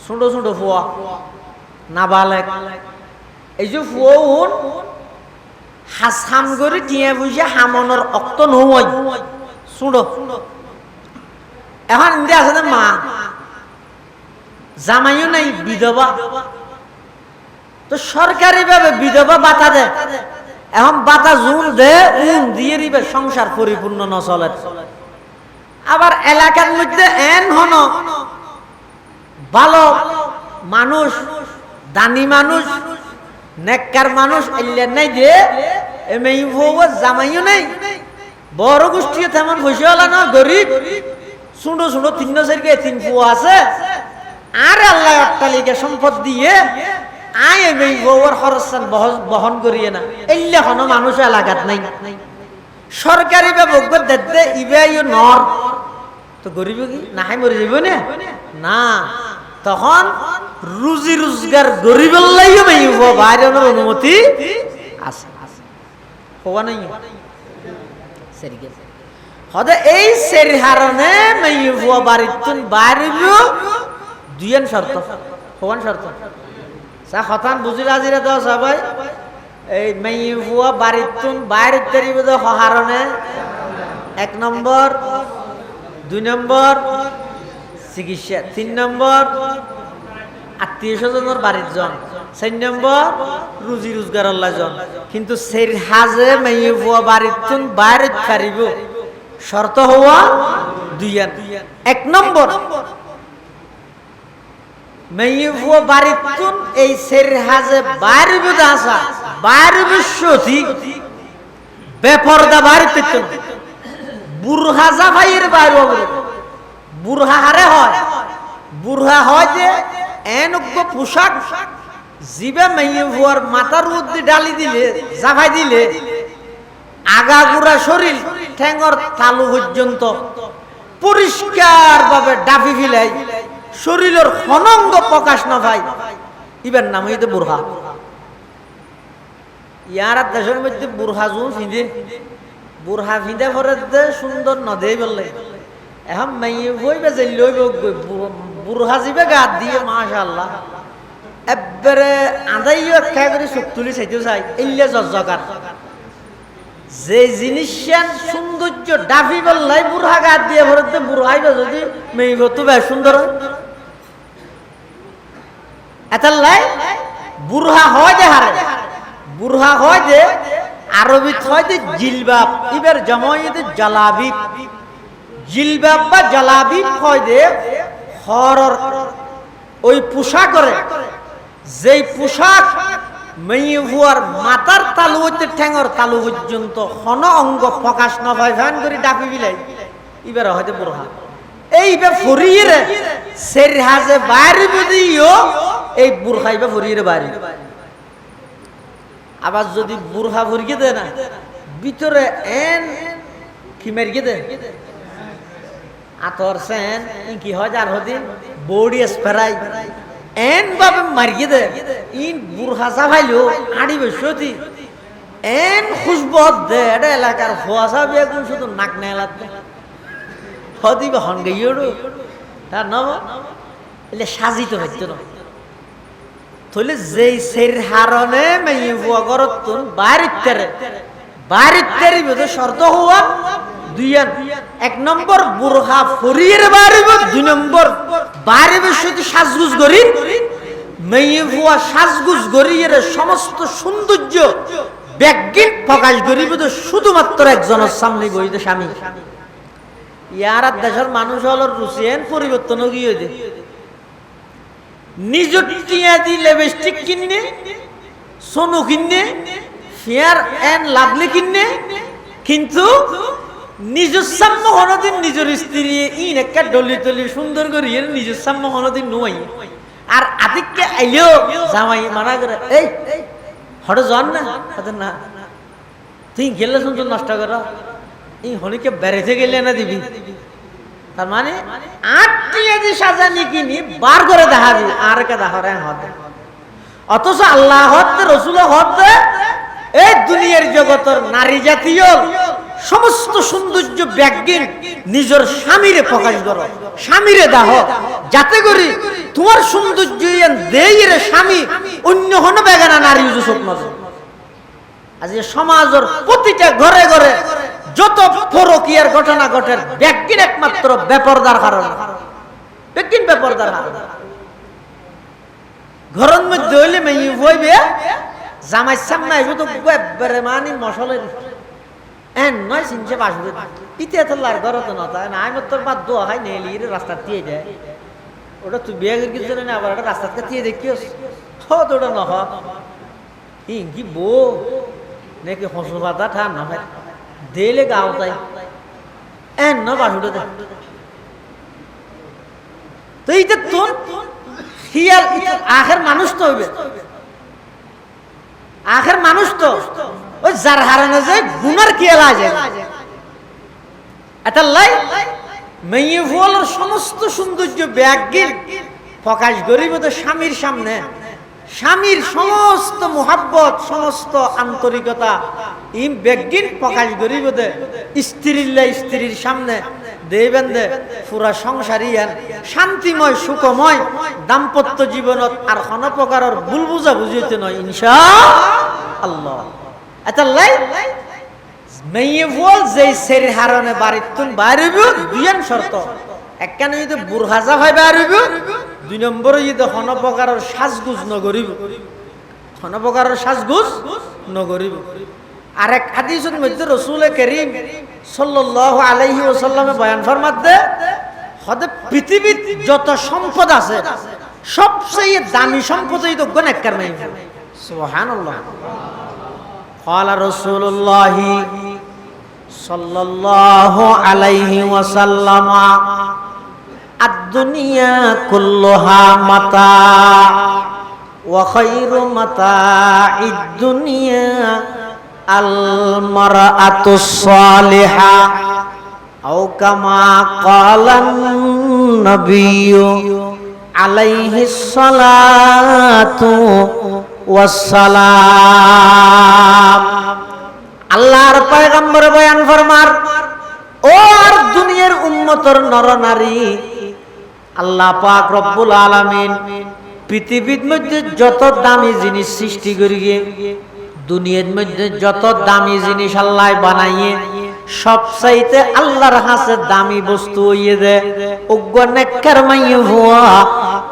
ছোট ছোট ফুয়া নাবালেক এই যে ফুয়াউন হাসাম করে টিয়া বুঝে হামনের অক্ত নয় ছোট এখন ইন্দিয়া আছে না মা জামাইও নাই বিধবা তো সরকারি ভাবে বিধবা বাতা দেয় এখন বাতা জুন দে উন দিয়ে দিবে সংসার পরিপূর্ণ ন চলে আবার এলাকার মধ্যে এন হন ভালো মানুষ দানি মানুষ নেককার মানুষ এলে নাই দে এমনি জামাইও নেই বড় গোষ্ঠী তেমন পয়সা হলো না গরিব শুনো শুনো 3 ফুয়া আছে আর আল্লাহ অট্টালিকা সম্পদ দিয়ে আয় এই বউর খরচ বহন করিয়ে না এলে কোনো মানুষ এলাকাত নাই সরকারি ব্যবস্থা দেখতে ইবেও নর তো গরিব কি না হাই মরে যাইব না তখন রুজি রোজগার গরিবের লাইও মেইব বাইরের অনুমতি আছে হওয়া নাই সেরিকে হদে এই সেরি হারনে মেইব বাড়িতুন বাইরেব দুইয়ান শর্ত হওয়ান শর্ত সা হতান বুঝি রাজিরা দাও সবাই এই মেয়ে ফুয়া বাড়িতুন বাইরে তেরিব দো হারনে 1 নম্বর 2 নম্বর চিকিৎসা 3 নম্বর আত্মীয় স্বজনের বাড়ির জন 4 নম্বর রুজি রোজগার আল্লাহ জন কিন্তু সেই হাজে মেয়ে ফুয়া বাড়িতুন বাইরে পারিব শর্ত হওয়া দুইয়ান 1 নম্বর মেয়ে ফুয়া বাড়িতুন এই সের হাজে বাইরে বুঝে আসা বাইরে বিশ্বতি বেপরদা বাড়িতে বুরহা জাফাইয়ের বাইরে বুরহা হারে হয় বুরহা হয় যে এনজ্ঞ পোশাক জিবে মেয়ে ফুয়ার মাথার মধ্যে ডালি দিলে জাফাই দিলে আগাগুড়া শরীর ঠ্যাঙর তালু পর্যন্ত পরিষ্কার ভাবে ডাফি ফিলাই শরীরের হনঙ্গ প্রকাশ না ভাই ইবের নাম হইতে বুরহা ইয়ার দেশের মধ্যে বুরহা জু ফিঁদে বুরহা ফিঁদে ভরে দে সুন্দর নদে বললে এখন মেয়ে বইবে যে লইব বুরহা জিবে গাত দিয়ে মাশাআল্লাহ এবারে আদাইও খেয়ে করে চোখ তুলি চাইতেও চাই এলে জজকার যে জিনিসের সৌন্দর্য ডাফি বললাই বুরহা গাত দিয়ে ভরে দে বুরহাইবে যদি মেয়ে তো বেশ সুন্দর হয় এতাল্লাই বুরহা হয় যে হারে বুরহা হয় যে আরবিত হয় যে জিলবাব ইবের জমাইতে জালাবিব জিলবাব বা জালাবিব হয় যে হরর ওই পোশাক করে যেই পোশাক মেয়ে ভুয়ার মাথার তালু হইতে ঠ্যাঙর তালু পর্যন্ত হন অঙ্গ প্রকাশ না হয় ভ্যান করে ডাফি বিলাই ইবের হয়তো বুরহা এইবে ফরিয়ে সের হাজে বাইরে বুঝিও এই বুরহাইবে ফরিয়ে বাইরে আবার যদি বুরহা ভরিয়ে দেয় না ভিতরে এন কি মারিয়ে দেয় আতর সেন কি হয় যার হদিন বডি স্প্রাই এন ভাবে মারিয়ে দেয় ইন বুরহা চাপাইলো আড়ি বসতি এন খুশবত দে এটা এলাকার ফোয়াশা বেগুন শুধু নাক নেলাত হদিবে হনগেইড়ো তার নাম এলে সাজিত হইতো না তাহলে যেই সের হারনে মেয়ে বুয়া গরতুন বাড়িতে বিধে শর্ত হওয়া দুইয়ান 1 নম্বর বুরহা ফরিয়ের বাড়িব 2 নম্বর বাইরে বেশি সাজগুজ করি মেয়ে বুয়া সাজগুজ করি এর সমস্ত সৌন্দর্য ব্যাগিন প্রকাশ করিব তো শুধুমাত্র একজনের সামনে বইতে স্বামী ইয়ার দেশের মানুষ হল রুচিয়ান পরিবর্তন গিয়ে দে নিজ টিয়া দি লিপস্টিক কিনে সোনু কিনে ফেয়ার এন্ড লাভলি কিনে কিন্তু নিজের সাম্য কোনদিন নিজের স্ত্রী ইন একটা ডলি টলি সুন্দর করে নিজের সাম্য কোনদিন নয় আর আতিককে আইলেও জামাই মানা করে এই হঠাৎ জন না না তুই গেলে সুন্দর নষ্ট কর এই হলিকে বেড়েতে গেলে না দিবি তার মানে 8টি এদি সাজানি কিনি বার করে দেখাবি আর কে দেখারে হতে, অথচ আল্লাহ হতে রসুল হতে এই দুনিয়ার জগতের নারী জাতীয় সমস্ত সৌন্দর্য ব্যাগিন নিজের স্বামীরে প্রকাশ করো, স্বামীরে দাহ, যাতে করি তোমার সৌন্দর্য দেই রে স্বামী অন্য হন বেগানা নারী স্বপ্ন। আজকে সমাজের প্রতিটা ঘরে ঘরে যত পরকীয়ার ঘটনা ঘটে ব্যাগিন একমাত্র বেপরদার কারণ, ব্যাগিন বেপরদার কারণ। ঘরের মধ্যে হইলে মেয়ে হইবে জামাই সামনে আইব তো একবারে মানি মশলের এন নয় চিনছে বাসবে ইতে তোলার ঘর তো না তাই না, আমি তোর বাদ দোয়া খাই নেলি রাস্তা দিয়ে যায় ওটা তুই বিয়ে করে কিছু না আবার একটা রাস্তা দিয়ে দেখিস হত ওটা নহ কি বউ নাকি হসল পাতা ঠান না ভাই দেলে গাও তাই এন ন বাসুটা দে তো এইটা তোর হিয়াল আখের মানুষ তো হইবে, আখের মানুষ তো ওই যার হারানো যায় গুনার খেয়াল আছে এটা লাই মেয়ে ফুলের সমস্ত সৌন্দর্য ব্যাগিন প্রকাশ করিব তো স্বামীর সামনে, স্বামীর সমস্ত মোহাব্বত সমস্ত আন্তরিকতা ই ব্যাগিন প্রকাশ করিব দে স্ত্রীর সামনে দেবেন দে পুরা সংসারী শান্তিময় সুখময় দাম্পত্য জীবনত আর কোন প্রকারের ভুল বুঝা বুঝিতে নয় ইনশাআল্লাহ। এটা লাই মেয়ে বল যে সের হারনে বাড়ির তুন বাইরব দুইয়ান শর্ত, একখানে যদি বুরহাজা হয় বাইরব, 2 নম্বরে যদি কোন প্রকারের সাজগুজ নগরিব, কোন প্রকারের সাজগুজ নগরিব। আরেক হাদিসের মধ্যে রাসূল করিম সাল্লাল্লাহু আলাইহি ওয়াসাল্লামে বয়ান ফরমাতে হদে পৃথিবীর যত সম্পদ আছে সবচেয়ে দামি সম্পদ এই তো গনেককার মেয়ে। সুবহানাল্লাহ। قال رسول الله صلى الله عليه وسلم الدنيا كلها متاع وخير متاع الدنيا المرأة الصالحة أو كما قال النبي عليه الصلاة والسلام। আল্লাহর পয়গম্বর বয়ান ফরমার ও আর দুনিয়ার উম্মতের নর নারী, আল্লাহ পাক রব্বুল আলামিন পৃথিবীর মধ্যে যত দামি জিনিস সৃষ্টি করিয়ে দুনিয়ার মধ্যে যত দামি জিনিস আল্লাহ বানাইয়ে সবচাইতে আল্লাহর কাছে দামি বস্তু হইয়ে দে অজ্ঞ নেককার মাইয়ে হওয়া,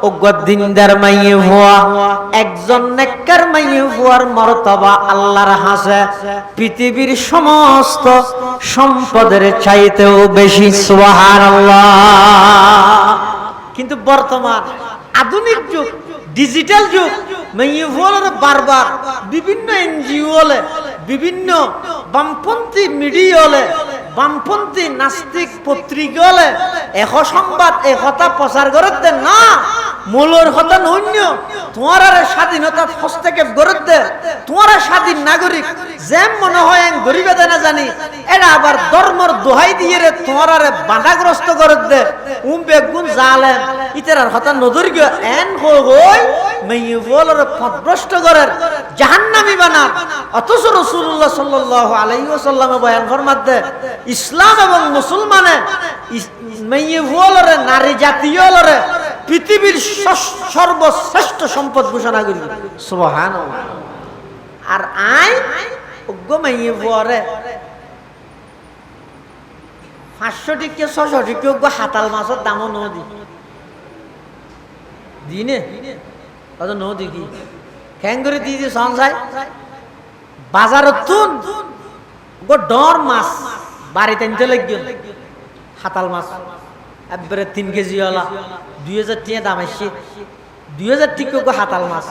অজ্ঞ দিনদার মাইয়ে হওয়া। একজন নেককার মাইয়ে হওয়ার মর্তবা আল্লাহর কাছে পৃথিবীর সমস্ত সম্পদের চাইতেও বেশি। সুবহানাল্লাহ। কিন্তু বর্তমান আধুনিক যুগ, ডিজিটাল যুগ, মেয়ে হওয়ার বারবার বিভিন্ন এনজিও হলে, বিভিন্ন বামপন্থী মিডিয়া হলে, বামপন্থী নাস্তিক পত্রিকা হলে এখ সংবাদ একথা প্রচার করে দেন না মূলর কথা নন্য তোমার আর স্বাধীনতা হস্তক্ষেপ করে দে, তোমার স্বাধীন নাগরিক যেম মনে হয় গরিবে না জানি এটা আবার ধর্মর দোহাই দিয়ে রে তোমার আর বাধাগ্রস্ত করে দে বেগুন জালেন ইতার কথা নজর গিয়ে এন হই মেয়ে বলার পথভ্রষ্ট করার জাহান্নামী বানান। অথচ রাসূলুল্লাহ সাল্লাল্লাহু আলাইহি ওয়াসাল্লামে বয়ান ফরমাতে ইসলাম এবং মুসলমানে মেয়ে বলার নারী জাতীয় লরে পৃথিবীর সর্বশ্রেষ্ঠ সম্পদ ঘোষণা করি। সুবহানাল্লাহ। আর আই ওগো মেয়ে পরে 500 টিকে 600 টিকে ওগো হাতাল মাছের দামও নদী দিনে কত নদী কি খেঙ্গুরি দিয়ে সংসায় বাজারত তুন গো ডর মাছ বাড়িতে আনতে লাগবে হাতাল মাছ একবারে 3 কেজি ওলা 2000 টাকা দাম আসছে, 2000 টাকা গো হাতাল মাছ।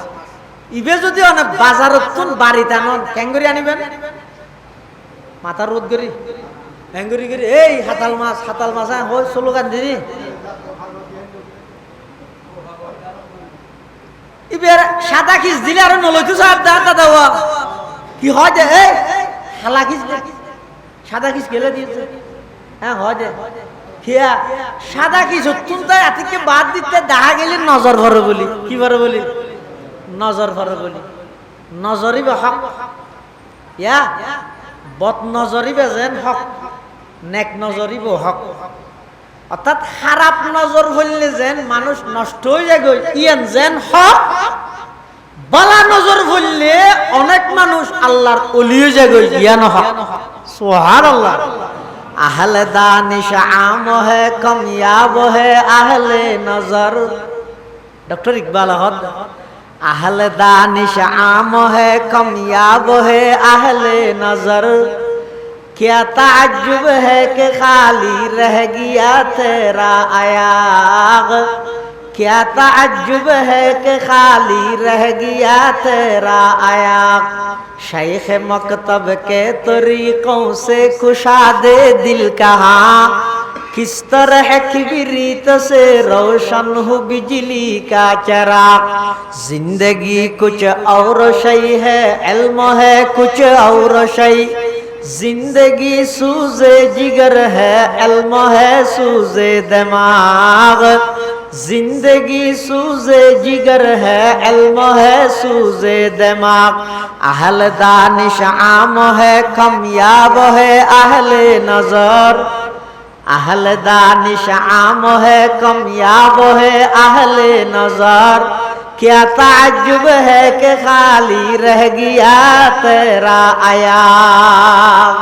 ইবে যদি অনেক বাজারত তুন বাড়িতে আনন ক্যাঙ্গুরি আনিবেন মাথার রোদ করি ক্যাঙ্গুরি করি এই হাতাল মাছ হই স্লোগান দিদি ইবের সাদা খিস দিলে আর নলইতো স্যার দাদা দাওয়া কি হয় যে এই হালা খিস সাদা খিস গেলে দিয়েছে হ্যাঁ হয় যে হিয়া সাদা কিছু তুলতায় আতিকে বাদ দিতে দেখা গেলে নজর ভরে বলি কি ভরে বলি নজর ভরে বলি নজরই বা হক ইয়া বদ নজরই বা যেন হক নেক নজরই বা হক অর্থাৎ খারাপ নজর হইলে যেন মানুষ নষ্ট হয়ে যায় ইয়ান যেন হক বালা নজর হইলে অনেক মানুষ আল্লাহর ওলি হয়ে যায় ইয়ান হক সুবহানাল্লাহ আহলে দানিশ আম হে কামিয়াব হে আহলে নজর ডক্টর ইকবাল আহমদ আহলে দানিশ আম হে কামিয়াব হে আহলে নজর क्या ताज्जुब है कि खाली रह गया तेरा आयाग क्या ताज्जुब है कि खाली रह गया तेरा आयाग शेख मकतब के तरीकों से कुशादे दिल कहाँ किस तरह किबरीत से रोशन हो बिजली का चराग जिंदगी कुछ और शय है इल्म है कुछ और शय जिंदगी सूज़े जिगर है इल्म है सूज़े दिमाग जिंदगी सूज़े जिगर है इल्म है सूज़े दिमाग अहल दानिश आम है कामयाब है अहले नजर अहल दानिश आम है कामयाब है अहले नजर क्या ताज्जुब है कि खाली रह गया तेरा आयाग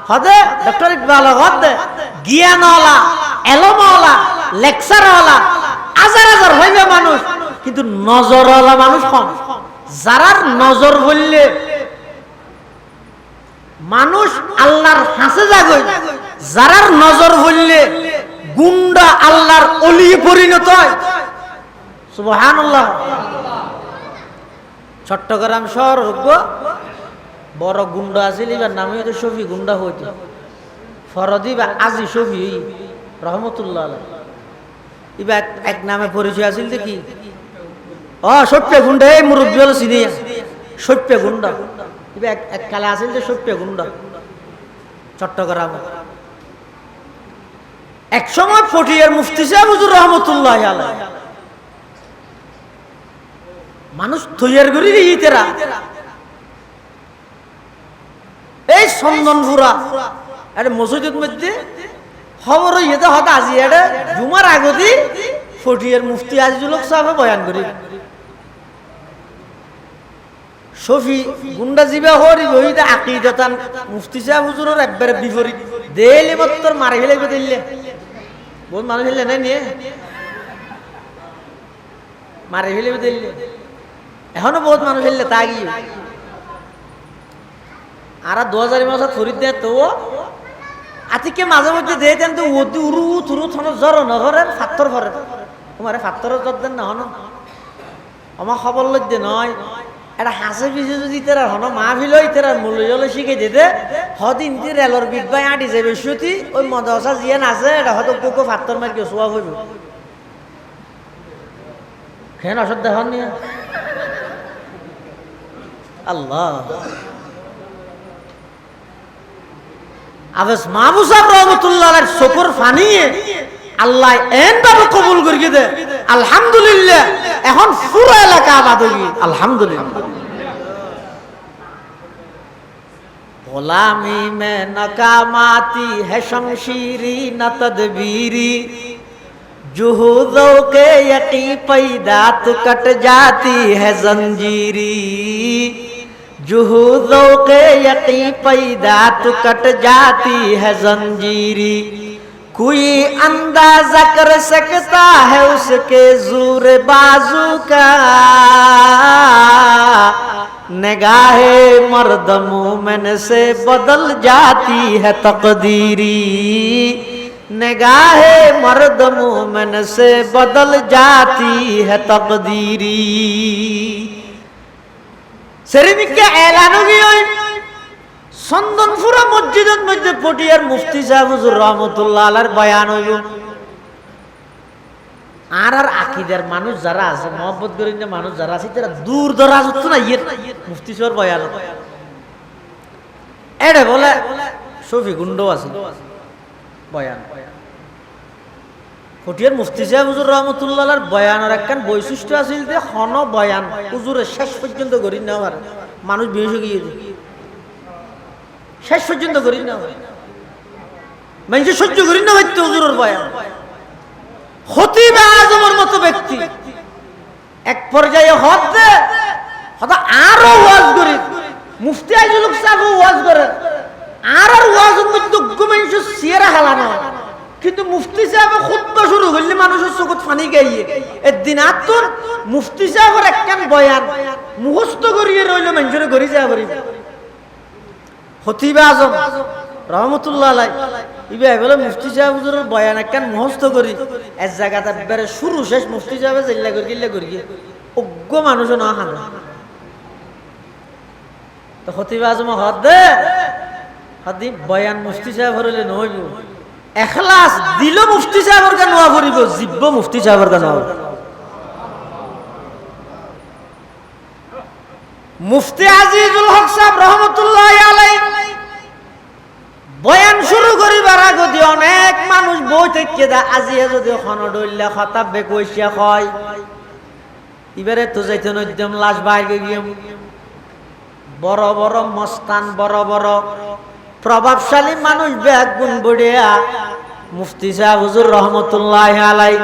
হদে ডক্টর ইকবাল হদে জ্ঞানওয়ালা এলমওয়ালা লেকচারওয়ালা হাজার হাজার হইবে মানুষ কিন্তু নজরওয়ালা মানুষ কম যারার নজর বললে মানুষ আল্লাহর হাসে যাগই যারার নজর বললে গুন্ডা আল্লাহর ওলি পরিণত হয় সুবহানাল্লাহ চট্টগ্রাম শহর বড় গুন্ডা আছিল এবার নামে তো শফি গুন্ডা হইতো ফরদি বা আজি শফি রহমতুল্লাহ আলাইহি এবার এক নামে পরিচয় আছিল দেখি সত্যে গুন্ডা এই মুরব্বী হলো চিনি সত্যে গুন্ডা এবার এক কালে আছিল যে সত্যে গুন্ডা চট্টগ্রাম এক সময় ফটিয়ার মুফতি সাহেব হুজুর রহমতুল্লাহ আলাইহি মানুষ তৈয়ার করি ইতেরা এই চন্দনপুরা আরে মসজিদের মধ্যে খবর ইয়েতে হয়তো আজি এটা জুমার আগতি ফটিয়ার মুফতি আজিজুল সাহেব বয়ান করি শফি গুন্ডা জিবা হরি বহিতে আকিদাতান মুফতি সাহেব হুজুরের একবারে বিপরীত দেলে মাত্র মারি ফেলে দিলে বহুত মানুষ হইলে নাই নিয়ে মারি ফেলে দিলে এখনো বহুত মানুষ হইলে তা গিয়ে আর 2000 মাসে ফরিদ দেয় তো আতিকে মাঝে মধ্যে দিয়ে দেন তো উরু থুরু থন জ্বর নগরের ফাত্তর ভরে তোমার ফাত্তরের জ্বর দেন না হন আমার খবর লজ্জে নয় এটা হাসে পিছে যদি তারা হন মা ফিলই তারা মূল্য জলে শিখে দিতে হদিন তি রেলর বিগ বাই আঁটি যাবে সুতি ওই মদসা জিয়ান আছে এটা হয়তো কোকো ফাত্তর মার কেউ শোয়া হইব খেন অসদ দেখান নিয়ে আল্লাহ আবেস মাহবুব সাহেব রহমতুল্লাহ আলাইহির শুকর ফানিয়ে আল্লাহ এন ভাবে কবুল করিয়ে দে আলহামদুলিল্লাহ এখন পুরো এলাকা আবাদ হই আলহামদুলিল্লাহ গোলামি মে নাকামাতি है शमशीरी न तदबीरी जुहूदों के यकी पैदा तो कट जाती है जंजीरी जुहूदों के यकी पैदा तो कट जाती है जंजीरी कोई अंदाजा कर सकता है उसके जोर बाजू का निगाहे मर्द मोमिन से बदल जाती है तकदीरी निगाहे मर्द मोमिन से बदल जाती है तकदीरी সেরিমিকে এলানো গিয়ে চন্দনপুরা মসজিদের মধ্যে পটিয়ার মুফতি সাহেব হুজুর রহমতুল্লাহ আলাইহির বয়ান হইল আর আকীদার মানুষ যারা আছে মহব্বত করেন যে মানুষ যারা আছে তারা দূর দরাজ হতো না ইয়ে মুফতি সাহেবের বয়ান এড়ে বলে শফি গুন্ড আছে বয়ান পটিয়ার মুফতি সাহেব হুজুর রহমতুল্লাহর বয়ানের একখান বৈশিষ্ট্য আছিল যে হন বয়ান হুজুরের শেষ পর্যন্ত করি না আর মানুষ বেশ গিয়ে শেষ পর্যন্ত করি না মানুষ সহ্য করি না হইতো হুজুরের বয়ান। খতিব আজমের মতো ব্যক্তি এক পর্যায়ে হতে হয়তো আরো ওয়াজ করি মুফতি আইজুল সাহেব ওয়াজ করে আর ওয়াজের মধ্যে মানুষ সিয়ারা হালানো কিন্তু মুফতি সাহেব খুতবা শুরু করলে মানুষের চোখত পানি গাইয়ে একদিন আতুন মুফতি সাহেবের একখান বয়ান মুখস্থ করিয়ে রইল মানুষের ঘুরি যা করি খতিব আজম রহমতুল্লাহ আলাই ইবে বলে মুফতি সাহেব হুজুরের বয়ান একখান মুখস্থ করি এক জায়গাতে একবারে শুরু শেষ মুফতি সাহেব জিল্লা করি গিল্লা করি অজ্ঞ মানুষও না হাঁদে তো খতিব আজম হদ দে হাদি বয়ান মুফতি সাহেব হলে নহইব এখলাস দিল মুফতি সাহেবের কে নোয়া করিব জিব্ব মুফতি সাহেবের কে নোয়া মুফতি আজিজুল হক সাহেব রহমতুল্লাহি আলাইহি বয়ান শুরু করিবার আগে অনেক মানুষ বই থেকে দা আজিয়ে যদি খনডইল্লা খতাবে কইসা কয় ইবারে তো যাইতে নদ্যম লাশ বাইরে গিয়ে বড় বড় মস্তান বড় বড় প্রভাবশালী মানুষ ব্যাগ গুণ বড়িয়া মুফতি সাহেব হুজুর রহমতুল্লাহি আলাইহি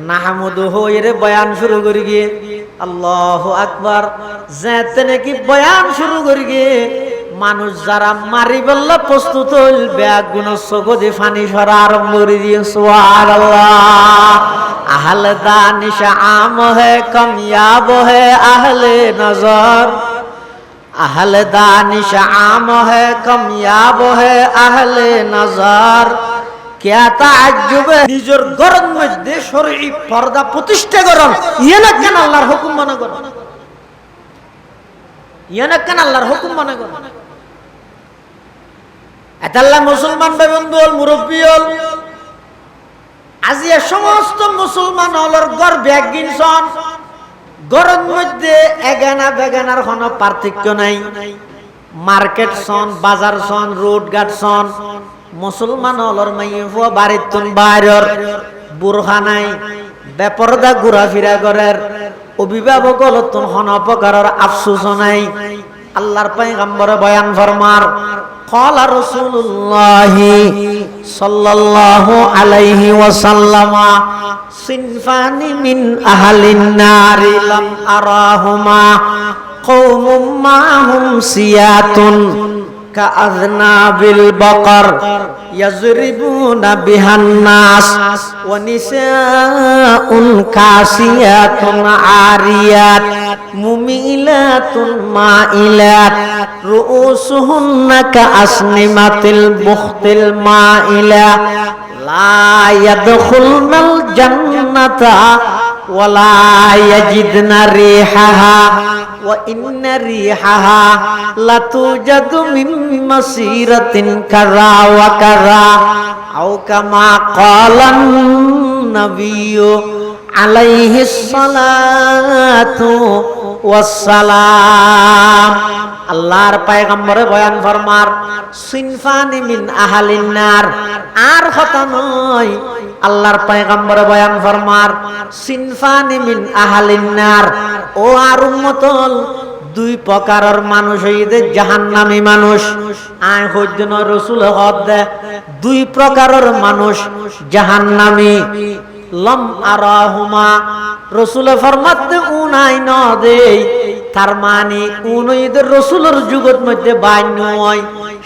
নাহমুদুহু এর বয়ান শুরু করি গিয়ে আল্লাহু আকবার যেতে নাকি বয়ান শুরু করি গিয়ে মানুষ যারা মারি বললে প্রস্তুত হইল ব্যাগ গুণ চোখে ফানি সরা আরম্ভ করে দিয়ে সুবহানাল্লাহ আহলে দানিশ আম হে কামিয়াব হে আহলে নজর আহলে দানিশ আম হে কামিয়াব হে আহলে নজর কিয়া তাজ্জুব নিজের ঘরের মধ্যে শরঈ পর্দা প্রতিষ্ঠা করন ইয়েনা কেন আল্লাহর হুকুম মনে করো ইয়েনা কেন আল্লাহর হুকুম মনে করো এতাল্লাহ মুসলমান ভাই বন্ধু হল মুরব্বী হল আজিয়া সমস্ত মুসলমান হলর ঘর ব্যাগ গিনছন ঘরের মধ্যে এগানা বেগানার কোনো পার্থক্য নাই মার্কেট সন বাজার সন রোড ঘাট সন মুসলমান হলর মাইফ বাড়ির তুন বাইরের বুরখা নাই বেপরদা ঘোরাফেরা করার অভিভাবক হল তুন হন প্রকারের আফসোস নাই আল্লাহর পয়গম্বরে বয়ান ফরমার قال رسول الله صلى الله عليه وسلم صنفان من أهل النار لم أراهما قوم معهم سيات كأذناب البقر يضربون بها الناس ونساء كاسيات عاريات مميلات مائلات رؤوسهن كأسنمة البخت المائلة لا يدخلن الجنة ولا يجدن ريحها وإن ريحها لتوجد من مسيرة كذا وكذا أو كما قال النبي عليه الصلاة والسلام আল্লাহর পয়গম্বরে বয়ান ফরমার সিনফানি মিন আহলিন নার আর কথা নয় আল্লাহর পয়গম্বরে বয়ান ফরমার সিনফানি মিন আহলিন নার ও আর উম্মতল দুই প্রকারের মানুষ হইতে জাহান্নামী মানুষ আয় হইজন রাসূল হদ দে দুই প্রকারের মানুষ জাহান্নামী লম আরাহুমা রাসূল ফরমাতে উনাই ন দেই তার মানে উনইদের রাসূলের যুগত মধ্যে বাইন নয়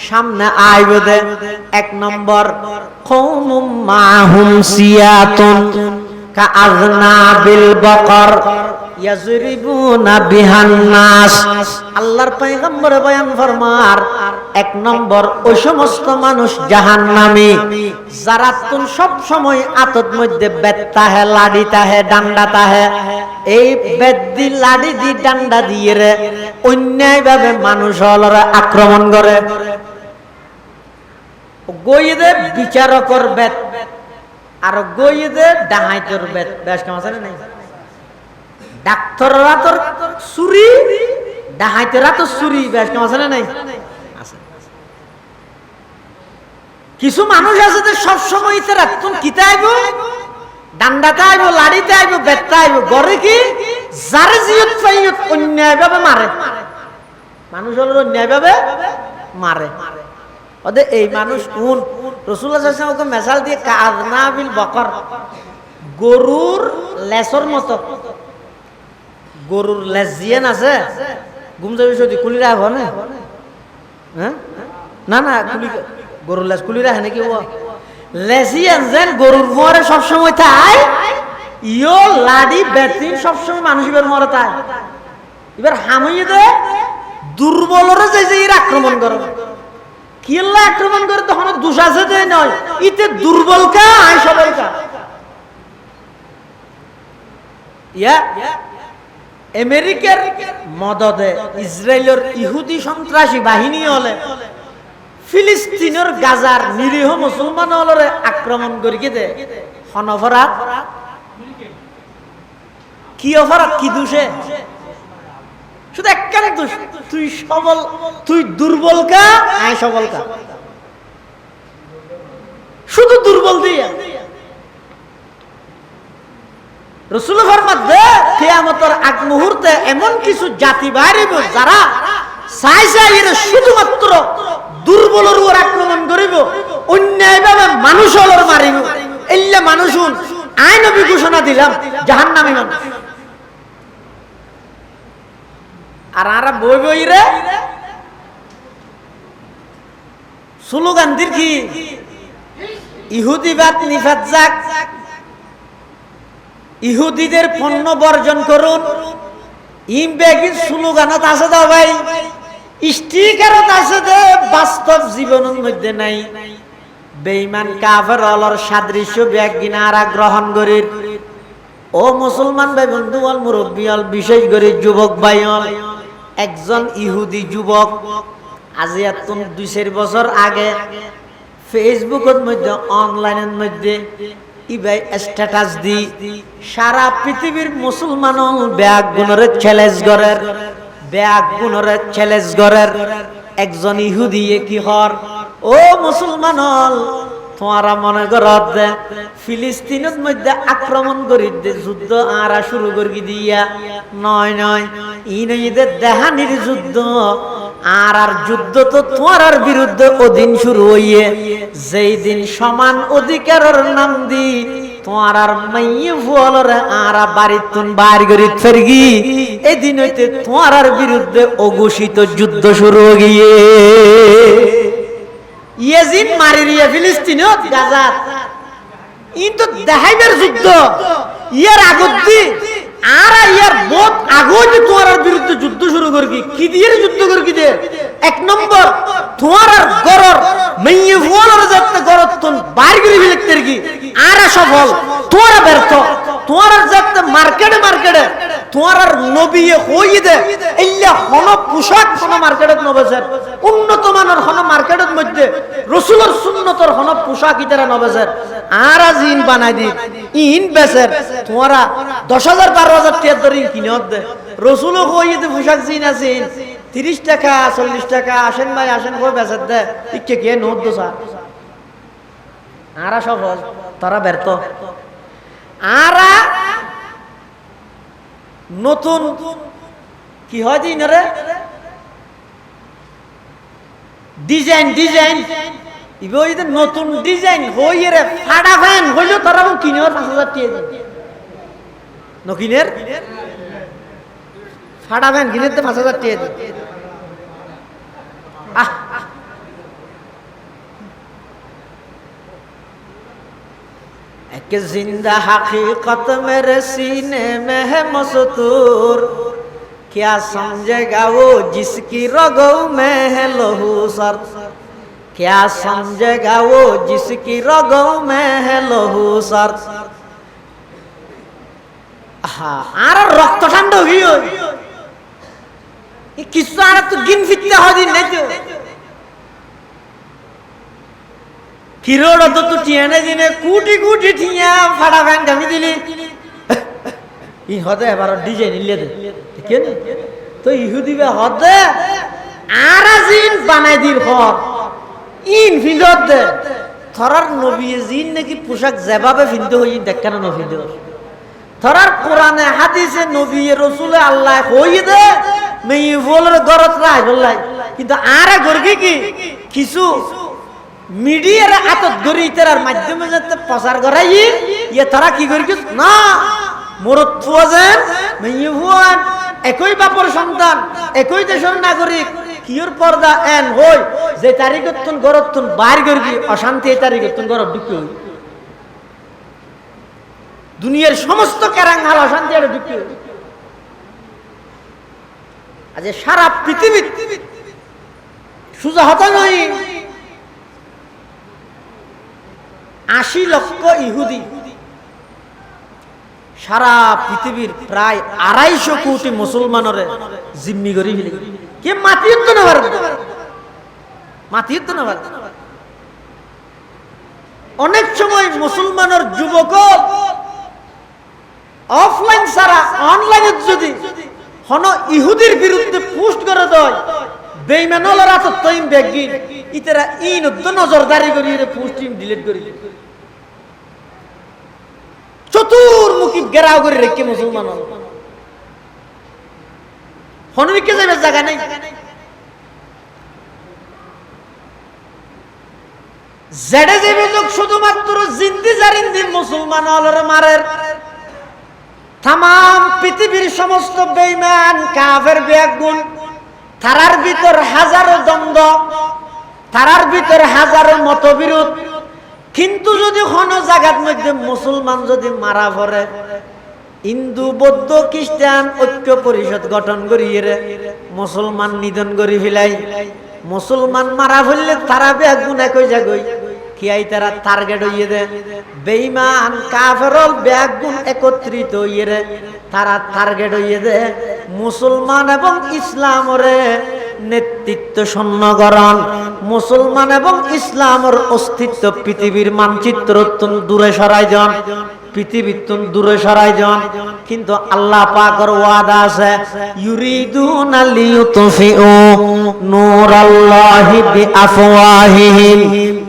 সামনে আইবে দে এক নম্বর কওমুম মাহুম সিয়াতুন কাআযনাবিল বাকর ইয়াজরিবুনা বিহান নাস আল্লাহর পয়গম্বর বয়ান ফরমার এক নম্বর ওই সমস্ত মানুষ জাহান্নামী যারা তুন সব সময় আতত মধ্যে বেত্তা হে লাড়িতা হে ডান্ডাতা হে এই বেদ্দি লাড়ি দি ডান্ডা দিয়ে রে অন্যায় ভাবে মানুষ হলরা আক্রমণ করে গইদে বিচারকর বেত আর গইদে ডাহাইতর বেত বেশ কেমন আছে না ডাক্তাররা তোর চুরি ডাহাইতেরা তো চুরি বেশ কেমন আছে না নাই কিছু মানুষ আছে যে সব সময় তারা তুমি কিতাইব ডান্ডাতে আইব, লাড়িতে আইব, বেত্তা আইব, গড়ে কি যার জিয়ত ফাইয়ত অন্যায় ভাবে মারে, মানুষ হলো অন্যায় ভাবে মারে। ওদের এই মানুষ কোন? রাসূলুল্লাহ সাল্লাল্লাহু আলাইহি ওয়াসাল্লাম মেসাল দিয়ে কাযনাবিল বকর, গরুর লেসর মতো। গরুর লেজ দিয়ে আছে ঘুম যাবি সদি কুলি রাখব না? হ্যাঁ না না, কুলি গরুর লেজ কুলি রাখে নাকি? ও লেজিয়ান যেন গরুর মরে সবসময় তাই, ইও লাডি বেতিন সবসময় মানুষের মরে তাই। এবার হামিয়ে দে দুর্বলরে যে যে আক্রমণ করে, কিল্লা আক্রমণ করে তখন দোষ আছে যে নয়, ইতে দুর্বল কা আয় সবাই কা। ইয়া আমেরিকার মদদে ইসরায়েলের ইহুদি সন্ত্রাসী বাহিনী হলে ফিলিস্তিনের গাজার নিরীহ মুসলমান হলরে আক্রমণ করি দে অপরাধ কি? অপরাধ কি? দোষে শুধু একখানে দোষ, তুই সবল, তুই দুর্বল কা আয় সবল কা, শুধু দুর্বল দিয়া। রাসূল ফরমাতে কিয়ামতের আগ মুহূর্তে এমন কিছু জাতি বাইরিব যারা চাইছে এর শুধুমাত্র দুর্বলের উপর আক্রমণ করিব, অন্যায়ভাবে মানুষ হলর মারিব। এল্লা মানুষুন আয় নবী ঘোষণা দিলাম জাহান্নামী মানুষ। আর আরা বই বই রে স্লোগান দির কি? ইহুদিবাদ নিফাত যাক, ইহুদিদের পণ্য বর্জন করুন। ইম বেগির স্লোগানত আছে দাও ভাই, স্টিকারত আছে দে, বাস্তব জীবনের মধ্যে নাই। বেঈমান কাফের অলর সাদৃশ্য ব্যাগিনারা গ্রহণ করির। ও মুসলমান ভাই বন্ধু অল মুরব্বী অল, বিশেষ করে যুবক ভাই অল, একজন ইহুদি যুবক আজি এতন 2-4 বছর আগে ফেসবুকের মধ্যে, অনলাইনের মধ্যে ইবাই স্ট্যাটাস দি সারা পৃথিবীর মুসলমান ব্যাগ গুণরে চ্যালেঞ্জ করের, ব্যাগ গুণরে চ্যালেঞ্জ করের। একজন ইহুদি কি হর, ও মুসলমান তোমারা মনে করত ফিলিস্তিনের মধ্যে আক্রমণ করি দে, যুদ্ধ আরা শুরু করি দিয়া নয় নয়, ইনদের দেহানির যুদ্ধ। আর যুদ্ধ তো তোমার বিরুদ্ধে ওদিন শুরু হইয়ে, যেই দিন সমান অধিকারের নাম দি তোমার আর মাইয়ে ফুয়ালরে আরা বাড়িতুন বাইর করি ফেরগি, এদিন হইতে তোমার বিরুদ্ধে অঘোষিত যুদ্ধ শুরু গিয়ে ইয়েজিন মারিরিয়া ফিলিস্তিনত গাজাত ইনতো দেখাইবার যুদ্ধ ইয়ার আগত দি আর ইয়ার বহুত আগত তোমার বিরুদ্ধে যুদ্ধ শুরু করবি। কি দিয়ে যুদ্ধ করবি দে? এক নম্বর তোমার গরর মেয়ে ফুয়ালর যাতে গরর তুন বাইর করে ফেলতে কি আর সফল, তোমার ব্যর্থ। তোমার যাতে মার্কেটে মার্কেটে তোমার নবী হই দে, ইল্লা হন পোশাক হন মার্কেটত নবেছেন, উন্নত মানের হন মার্কেটের মধ্যে রাসূলের সুন্নতর হন পোশাক ইতারা নবেছেন। আর জিন বানাই দি ইন বেসের তোমারা 10,000-12,000 টাকা ধরে কিনে দে। রাসূলও হই দে পোশাক জিন আছে 30 টাকা 40 টাকা, আসেন ভাই আসেন কই বেচে দে ইকে কে নোট দোসা। আরা সফল, তারা ব্যর্থ। আরা নতুন কি হয় দিন রে ডিজাইন ডিজাইন ইবই নতুন ডিজাইন হই রে ফাড়া ফ্যান হইল তারা কিনের 5,000 টাকা নকিনের ফাড়া ফ্যান কিনে 5,000 টাকা। আহ एक जिंदा हकीकत मेरे सीने में है मस्तूर, क्या समझेगा वो जिसकी रगों में है लहू सर, क्या समझेगा वो जिसकी रगों में है लहू सर। हाँ आरा रक्त ठंडा हुई हो ये किस्सा आरा तो गिन फिरते हो दिन नहीं तो কিরোড় তো তুই টিয়ানে দিনে কুটি কুটি ঠিয়া ফাড়া ফ্যান গামি দিলি ই হদে এবার ডিজাইন ইলে দে কেন তো ইহুদি বে হদে আরাজিন বানাই দিল হর ইন ফিজত দে থরার নবী জিন নাকি পোশাক যেভাবে ভিন্দে হই দেখান না ভিন্দে থরার কোরআনে হাদিসে নবী রসুলে আল্লাহ হই দে মেয়ে বলের গরত রায় বললাই কিন্তু আর গর্গে কি কিছু মিডিয়ার আতত গরি তার মাধ্যমে যাতে প্রচার করাই ইয়ে তারা কি করি না মরত ফুয়াজেন মেয়ে ফুয়ান একই বাপর সন্তান একই দেশের নাগরিক কিয়র পর্দা এন হই যে তারিখতুন গরতুন বাইর করবি অশান্তি এই তারিখতুন গরত ঢুকে হই দুনিয়ার সমস্ত কেরাঙ্গাল অশান্তি আর ঢুকে হই আজ সারা পৃথিবী সুজা হতা নই 80 লক্ষ ইহুদি সারা পৃথিবীর প্রায় 250 কোটি মুসলমানরে জিম্মি করি ফেলে কে মাতিত না পারে অনেক সময় মুসলমানের যুবক অফলাইন ছাড়া অনলাইনে যদি হন ইহুদির বিরুদ্ধে পোস্ট করে দেয় বেঈমানরা তো তৈম ব্যাগি ইতারা ইন নজরদারি করি পোস্ট ডিলিট করি চতুর্মুখী ঘেরাও করে রেখে মুসলমান হনবিকে যাবে জায়গা নেই জেডে যাবে লোক শুধুমাত্র জিন্দি জারিন্দি মুসলমান হলরে মারের তাম পৃথিবীর সমস্ত বেঈমান কাফের বেগুন তারার ভিতর হাজারো দ্বন্দ্ব তারার ভিতর হাজারো মতবিরোধ কিন্তু যদি কোন জায়গার মধ্যে মুসলমান যদি মারা পড়ে হিন্দু বৌদ্ধ খ্রিস্টান ঐক্য পরিষদ গঠন করিয়ে মুসলমান নিধন করি ফেলাই মুসলমান মারা ফেললে তারা বেগুন একই জায়গায় কিয়াই তারা টার্গেট হইয়ে দে বেঈমান কাফেরল বেগুন একত্রিত হইয়ে রে তারা টার্গেট হইয়ে দে মুসলমান এবং ইসলামরে নেতৃত্ব সন্নগরণ মুসলমান এবং ইসলামের অস্তিত্ব পৃথিবীর মানচিত্র দূরে সরাই যান পৃথিবীর দূরে সরাই যান কিন্তু আল্লাহ পাকের ওয়াদা আছে ইউরিদুনা লিয়ুতফিউ নূরাল্লাহি বিআফওয়াহিহিম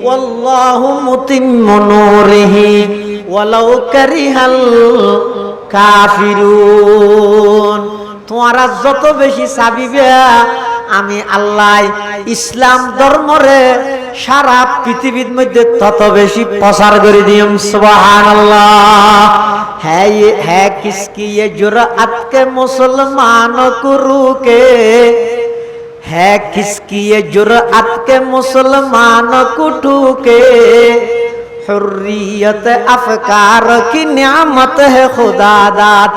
ওয়াল্লাহু মুতিম্মু নূরিহি ওয়ালাউ কারিহাল কাফিরুন তোমরা যত বেশি চাবিবে আমি আল্লাহ ইসলাম ধর্মরে সারা পৃথিবীর মধ্যে তত বেশি প্রচার করে দিম সুবহানাল্লাহ है किसकी ये जुरअत के मुसलमान गुरु के है किसकी ये जुरअत के मुसलमान कुटू के हुर्रियत अफकार की नियामत है खुदा दात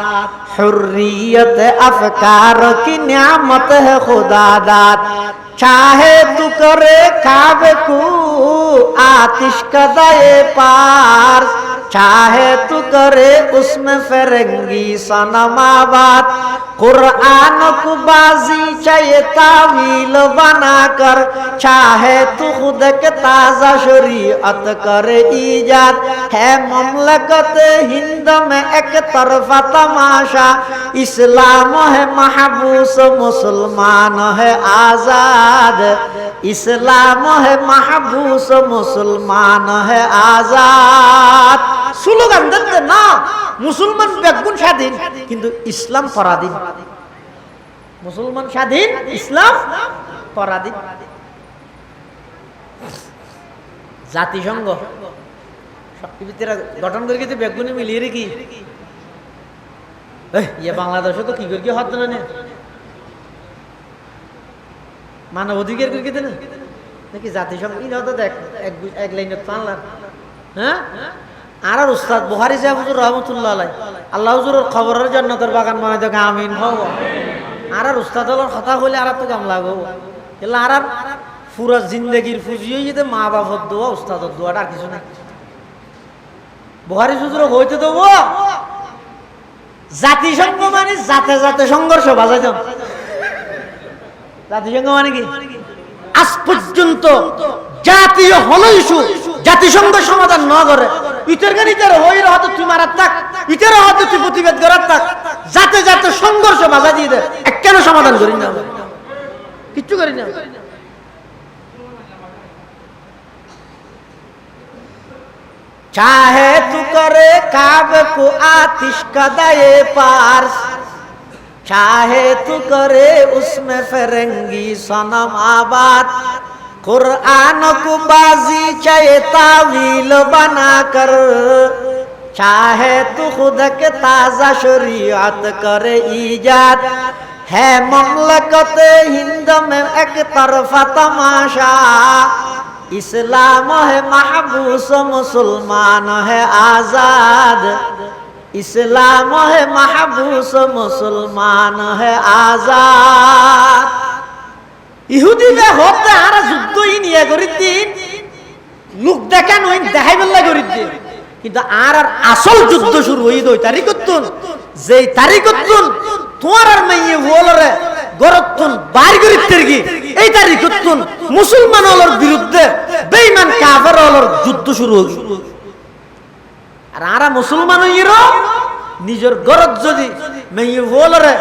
हुर्रियत अफकार की नियामत है खुदा दात चाहे तू करे काबे को आतिश कदाए पार चाहे तू करे उसमें फिरंगी सनमाबाद कुरान को बाजी चाहिए तावील बनाकर चाहे तू खुद के ताजा शरीयत करे ईजाद है ममलकत हिंद में एक तरफा तमाशा इस्लाम है महबूस मुसलमान है आजाद इस्लाम है महबूस मुसलमान है आजाद স্লোগান দেন না মুসলমান বেগুন স্বাধীন কিন্তু ইসলাম পরাধীন মুসলমান স্বাধীন ইসলাম পরাধীন জাতিসংঘ সবকিছুরা গঠন করে গেছে বেগুনে মিলিয়ে রেখি ইয়ে বাংলাদেশে তো কি করি হত না মানব অধিকার করে গেছে না নাকি জাতিসংঘ ইন হতো দেখ এক লাইনে পানলাম হ্যাঁ আর উস্তাদ বুখারী সাহেব হুজুর রহমাতুল্লাহ আলাইহি আল্লাহ হুজুরের খবরের জান্নাতের বাগান বানাই দেখ আমিন হও আর উস্তাদ হলোর কথা কইলে আর তো কাম লাগো এলা আর পুরো জিন্দেগির ফুজি হই যেতে মা বাবার দোয়া উস্তাদের দোয়াটা আর কিছু না বুখারী হুজুর হইতে দেব জাতিসংঘ মানে জাতে জাতে সংঘর্ষ বাজাই দাও জাতিসংঘ মানে কি আজ পর্যন্ত জাতীয় হলো ইস্যু জাতিসংঘ সমাধান না করে ইতার গানি তার হইর হয়তো তুই মারাত থাক ইতার হয়তো তুই প্রতিবাদ করার থাক যাতে যাতে সংঘর্ষ বাজা দিয়ে দেয় কেন সমাধান করি না কিচ্ছু করি না चाहे तू करे काबे को आतिश का दाए पार्स, चाहे तू करे उसमें फिरंगी सनम आबाद, कुरान को बाजी चाहे तावील बना कर, चाहे तू खुद के ताजा शरीयत करे ईजाद, है ममलकत हिंद में एक तरफा तमाशा, इस्लाम है महबूस मुसलमान है आजाद, इस्लाम है महबूस मुसलमान है आजाद। ইহুদি বে হতে আর যুদ্ধই নিয়ে করিদ্দিন লোক দেখান ওই দেখাই বেলা করিদ্দিন, কিন্তু আর আসল যুদ্ধ শুরু হই দই তারিখতুন, যেই তারিখতুন তোমার আর মাইয়ে বলরে গরতুন বাইর করিত্তের কি এই তারিখতুন মুসলমান হলর বিরুদ্ধে বেঈমান কাফের হলর যুদ্ধ শুরু হই। আর আরা মুসলমান হইরো নিজের গরত যদি মাইয়ে বলরে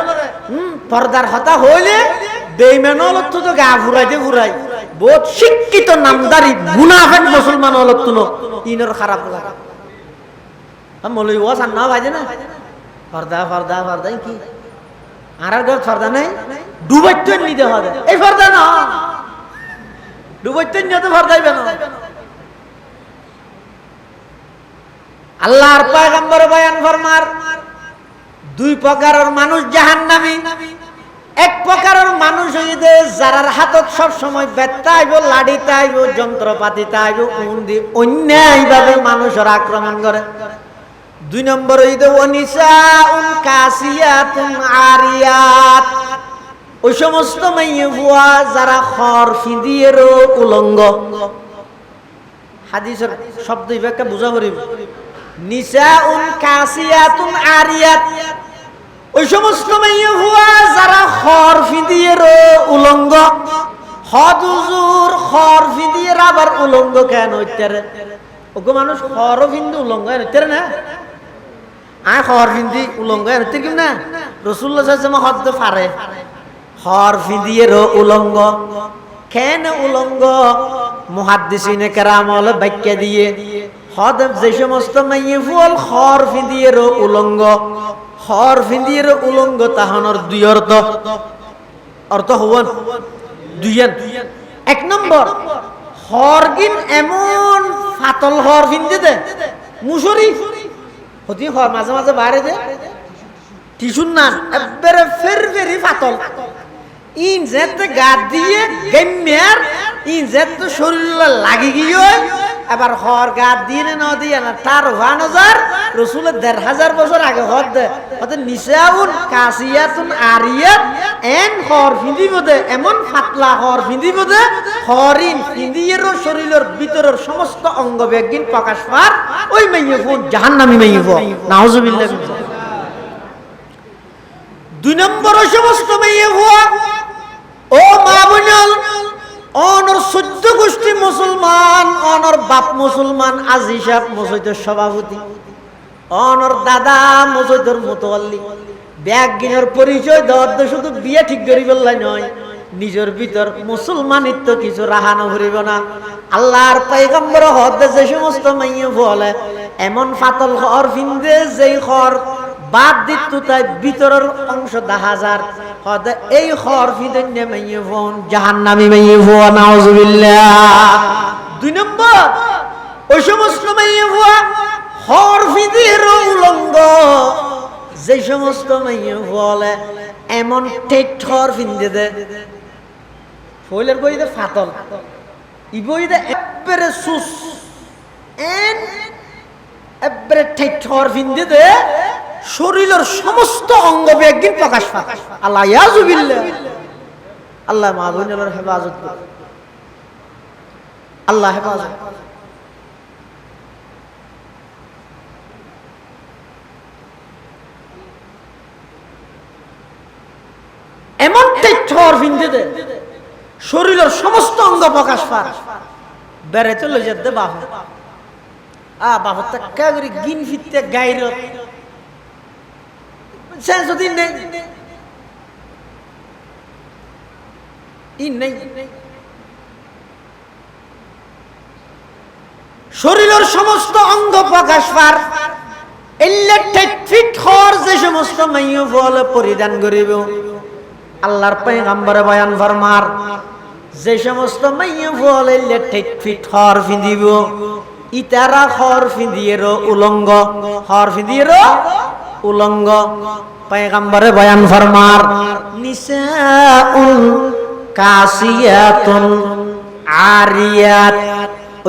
পর্দার হতা হইলে বেঈমান হলত তো গা ফুরাইতে ফুরাই, বহুত শিক্ষিত নামদারি মুনাফিক মুসলমান হলত তো ইনর খারাপ লাগা মৌলবি ওয়াজ আর না বাজে না পর্দা পর্দা পর্দাই কি আর ঘর পর্দা নাই ডুবাইতে নিতে হবে এই পর্দা না ডুবাইতে নিতে পর্দাইবে না। আল্লাহর পয়গম্বর বয়ান ফরমার দুই প্রকারের মানুষ জাহান্নামী। এক প্রকারের মানুষ হইতে যারার হাতত সব সময় বেত্তা আইব, লাড়িতে আইব, যন্ত্রপাতিতে আইব, উন্দি অন্যায়ভাবে মানুষের আক্রমণ করে। দুই নম্বর হইতে ওনিসাউন কাসিয়াতুন আরিয়াত, ওই সমস্ত মাইয়ে বুয়া যারা খর ফিদিয়েরও উলঙ্গ। হাদিসের শব্দ ইবাকে বুঝা করিব। নিসাউন কাসিয়াতুন আরিয়াত, ওই সমস্ত মাইয়ে হুয়া যারা খর ফিদিয়েরও উলঙ্গ। হদুজুর খর ফিদিয়ের আবার উলঙ্গ কেন হইতারে? ওগো মানুষ খর ফিন্দি উলঙ্গ হইতারে না, আয় খর ফিন্দি উলঙ্গ হইতে কি না? রাসূলুল্লাহ সাল্লাল্লাহু আলাইহি ওয়াসাল্লাম হদ্দ পারে খর ফিদিয়েরও উলঙ্গ কেন উলঙ্গ? মুহাদ্দিসিনে কেরাম হলো ব্যাখ্যা দিয়ে হদ যে সমস্ত মাইয়ে ফুল খর ফিদিয়েরও উলঙ্গ, খর ফিন্দির উলঙ্গ তাহানোর দুই অর্থ। অর্থ হওয়ান দুইয়ান। এক নম্বর হরগিন এমন ফাতল হর ফিন্দি দে মুসরি হতি হর মাঝে মাঝে বাইরে দে টিসুন না একবারে ফের ফেরি ফাতল ইন যেতে গা দিয়ে গেমের ইন যেতে শরীর লাগি গিয়ে এবার হর গা দিয়ে না দিয়ে না তার 1000 রসুলের 1500 বছর আগে হর দে হতে নিসাউন কাসিয়াতুন আরিয়াত এন হর ফিন্দিব দে এমন ফাতলা হর ফিন্দিব দে হরিন ফিন্দিয়ের শরীরের ভিতরের সমস্ত অঙ্গ বেগিন প্রকাশ পার ওই মাইয়ে ফোন জাহান্নামী মাইয়ে ফোন নাউজুবিল্লাহ। দুই নম্বর সমস্ত মাইয়ে ফোন ও মা বোন অনর 14 গোষ্ঠী মুসলমান, অনর বাপ মুসলমান, আজি সাহেব মসজিদের সভাপতি, অনর দাদা মসজিদের মুতওয়াল্লি, ব্যাগিনের পরিচয় দেওয়ার শুধু বিয়ে ঠিক করি বললাই নয়, নিজের ভিতর মুসলমানিত্ব কিছু রাহানো করিব না। আল্লাহর পয়গম্বর হদে যে সমস্ত মাইয়ে বলে এমন ফাতল খর ফিন্দে যেই খর বাদ দিত তাই ভিতরের অংশ 10,000 হদে এই খর ফিন্দে মাইয়ে ফোন জাহান্নামী মাইয়ে ফোন নাউজুবিল্লাহ। দুই নম্বর ওই সমস্ত মাইয়ে ফোয়া খর ফিন্দির উলঙ্গ, যে সমস্ত মাইয়ে বলে এমন টেট খর ফিন্দে দে ফইলের বইতে ফাতল ই বইতে একবারে সুস এন একবারে টেট খর ফিন্দে দে শরীরের সমস্ত অঙ্গ একদিন প্রকাশ পায়। আল্লাহ ইয়াজুবিল্লাহ, আল্লাহ মা বোনের হেফাজত, আল্লাহ হেফাজত। এমন ঠর ফিনতে দে শরীরের সমস্ত অঙ্গ প্রকাশ পায়। বেড়াইতে লই যেতে বাপে বাপের টাকা করে গিন ফিরতে গাইর যদি নেই ই নেই শরীরের সমস্ত অঙ্গ প্রকাশ পার ইলেকট্রিক ফিট হওয়ার যে সমস্ত মাইয়া ফল পরিধান করিব আল্লাহর পয়গম্বরে বয়ান ফরমার যে সমস্ত মাইয়া ফল ইলেকট্রিক ফিট হওয়ার ফিন্দিব ইতারা হর ফিন্দিয়ের উলঙ্গ হর ফিন্দিয়ের উলঙ্গ পয়গম্বরে বয়ান ফরমার নিসাউন কাসিয়াতুন আরিয়াত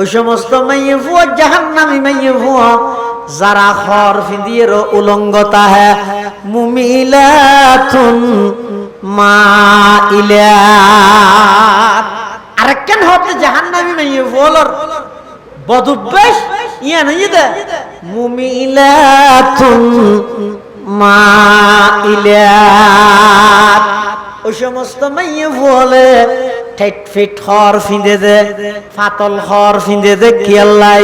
ওই সমস্ত মাইয়া ফুয়া জাহান্নামী মাইয়া ফুয়া যারা হর ফিন্দিয়ের উলঙ্গতা হ্যাঁ মুমিলাতুন মাইলাত আরেকখান হতে জাহান্নামী মাইয়া ফুয়ার বদভ্যাস ইয়া নাই দে মুমিলাতুন মাইলাত ওই সমস্ত মাইয়া ফুয়ালে ঠেট ফিট হর ফিন্দে দে ফাতল হর ফিন্দে দে কি আল্লাহ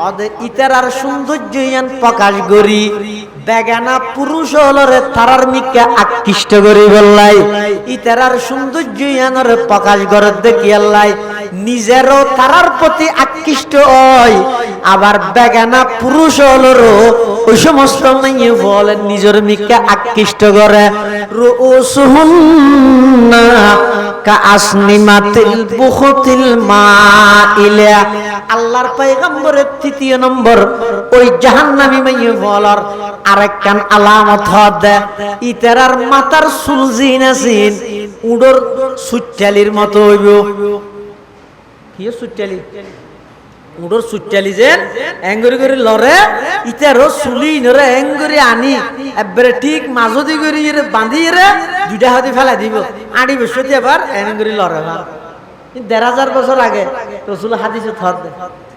হদে ইতারার সৌন্দর্য ইয়ান প্রকাশ করি বেগানা পুরুষ হলরে তারার মিকে আকৃষ্ট করি বললাই ইতারার সৌন্দর্য ইয়ানর প্রকাশ করে দে কি আল্লাহ নিজেরও তারার প্রতি আকৃষ্ট হয় আবার বেগানা পুরুষ হলরও ওই সমস্ত মাইয়া বলে নিজের মিকে আকৃষ্ট করে রুউসুহুন্না কাসনিমাতিল বুখতিল মাইলা আল্লাহর পয়গম্বরের তৃতীয় নম্বর ওই জাহান্নামী মাইয়া বলার আরেকখান আলামত হদে ইতারার মাথার চুল জিন আছেন উড়োর সুট্টালির মতো হইব কি সুট্টালি উড়োর সুট্টালি যে এঙ্গরি করে লরে ইতারও চুলি নরে এঙ্গরি আনি একবারে ঠিক মাজদি করে বাঁধি দুইটা হাতে ফেলা দিব আড়ি বসতে আবার এঙ্গরি লরে ১,৫০০ বছর আগে রসুল হাদিসে থর দে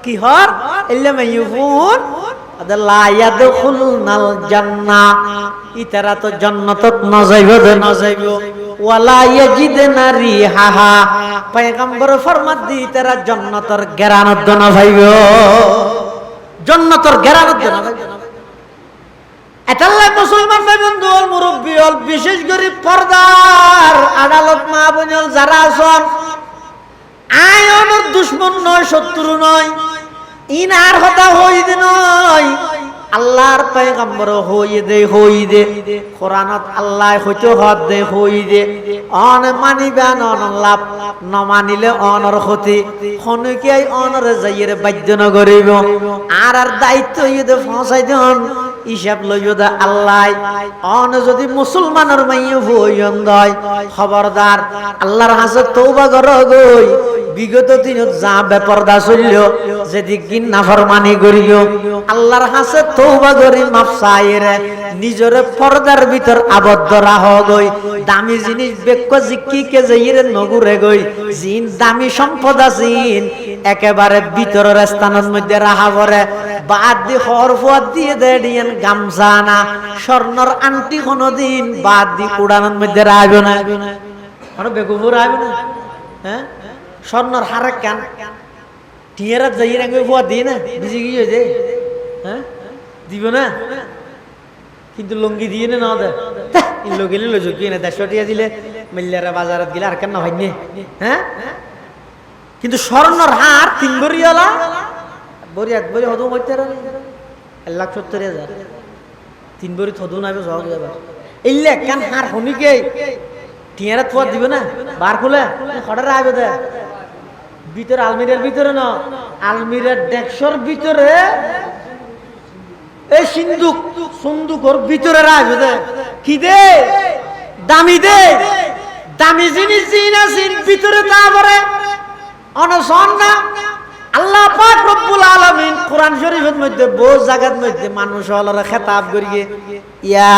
কি হর ইল্লা মাইয়ুফুন লা ইয়াদখুলুনাল জান্নাহ ইতারা তো জান্নাতত না যাইব ওয়ালা ইয়াজিদনা রিহাহা পয়গম্বর ফরমাত দি ইতারা জান্নাতের ঘ্রাণত না পাইব জান্নাতের ঘ্রাণত না পাইব এটাল্লাহ মুসলমান ভাই বন্ধু ও মুরব্বি ও বিশেষ করে পর্দার আদালত মা বোনল যারা আছেন আয়নের দুশমন নয় শত্রু নয় ইনার হতা হইদে নয় আল্লাহর পয়গম্বর হই দে কোরআনত আল্লাহ হইতে হদ দে হই দে অন মানিবা নন লাভ ন মানিলে অনর ক্ষতি খনকে অনর যাইয়ের বাধ্য ন করিব আর দায়িত্ব ইদে ফসাই দেন হিসাব লইব দা আল্লাহ অন যদি মুসলমানের মাইয়া হইন দয় খবরদার আল্লাহর হাতে তওবা কর গই বিগত দিনত যা বেপরদা চলল যদি কিন নাফরমানি করিও আল্লাহর হাতে তওবা করি মাফ চাইরে নিজরে পর্দার ভিতর আবদ্ধ রাহ গই দামি জিনিস বেক্ক জিক্কি কে যাইরে নগুরে গই জিন দামি সম্পদ আছিন একেবারে ভিতরের স্থানের মধ্যে রাহা পড়ে বাদ দি হরফত দিয়ে দেডিয়েন গামছা না স্বর্ণর আংটি কোনদিন বাদ দি উড়ানোর মধ্যে রাখবে না মানে বেকুফুর রাখবে না হ্যাঁ স্বর্ণর হারে কেন টিয়ারা যাই রাখবে ফুয়া দিয়ে না বুঝে গিয়ে যে হ্যাঁ দিব না কিন্তু লুঙ্গি দিয়ে না দে লগিলে লজো কি না ১৫০ টাকা দিলে মিল্লারা বাজারত গেলে আর কেন হয়নি হ্যাঁ কিন্তু স্বর্ণর হার ৩ ভরিওয়ালা বরিয়াত বরি হদু মইতে রে ১,৭০,০০০ ৩ ভরি থদু নাইবে সহজ যাবে ইল্লে কান হার হনিকে টিয়ারা তোয়া দিবে না বার খুলে খড়া রাখবে দে ভিতরে আলমিরার ভিতরে না আলমিরার ডেক্সর ভিতরে এই সুন্দুকর ভিতরে রাখবে দে কি দে দামি জিনিস জিনাসিন ভিতরে তারপরে অনসন না আল্লাহ পাক রব্বুল আলামিন কোরআন শরীফের মধ্যে বহু জায়গার মধ্যে মানুষ হলরা খেতাব করিয়ে ইয়া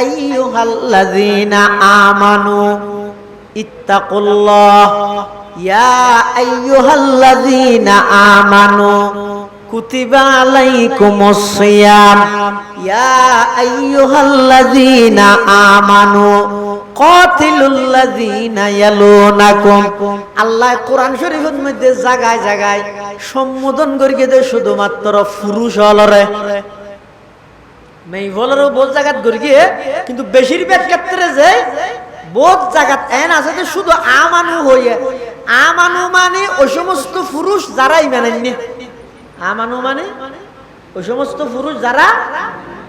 আইয়ুহাল্লাযীনা আমানু ইত্তাকুল্লাহ ইয়া আইয়ুহাল্লাযীনা আমানু কুতিবা আলাইকুমুস সিয়াম ইয়া আইয়ুহাল্লাযীনা আমানু কাতিলুল্লাযীনা ইয়ালুনাকুম আল্লাহ কোরআন শরীফের মধ্যে জায়গায় জায়গায় সম্বোধন করিয়ে দেয় শুধুমাত্র পুরুষ হলরে মেয়ে হলরও বহু জায়গাত করিয়ে কিন্তু বেশিরভাগ ক্ষেত্রে যে বহু জায়গাত এন আছে যে শুধু আমানু হইয়ে আমানু মানে ওই সমস্ত পুরুষ যারাই মানেননি আমানু মানে ওই সমস্ত পুরুষ যারা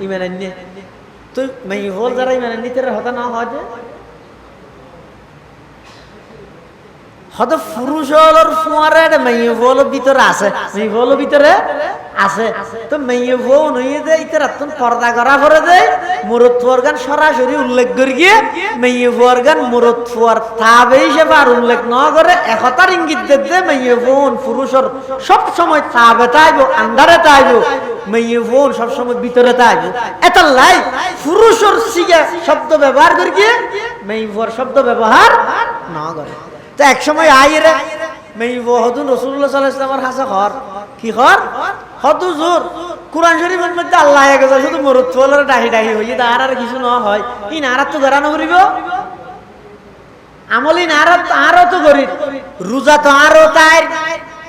ইমান আননি, তো মেয়ে যারা ইমান আননি তারা হতা না হয় যে হয়তো পুরুষ হলোর ফুয়ারে মেয়ে বলো ভিতরে আছে, মেয়ে বলো ভিতরে আছে। তো মেয়ে বউ নইয়ে দেয় ইতার পর্দা করা করে দেয় মুরত ফুয়ার গান সরাসরি উল্লেখ করে গিয়ে মেয়ে ফুয়ার গান মুরত ফুয়ার তাবে হিসেবে আর উল্লেখ না করে একতার ইঙ্গিত দিতে মেয়ে বোন পুরুষের সব সময় তাবে তাইব, আন্ডারে তাইব, মেয়ে বোন সবসময় ভিতরে তাইব। এত লাই পুরুষের সিগে শব্দ ব্যবহার করে গিয়ে মেয়ে ফুয়ার শব্দ ব্যবহার না করে। তো এক সময় আইরে মেয়ে হদুন রাসূলুল্লাহ সাল্লাল্লাহু আলাইহি ওয়াসাল্লামের হাসে হর কি হর হদু জোর কুরআন শরীফের মধ্যে আল্লাহ এক কথা শুধু মরুত ফলরে ডাহি ডাহি হই আর কিছু না হয় ই নারাত তো গরানো করিব আমলি নারাত আরো তো করি রোজা তো আরো তাই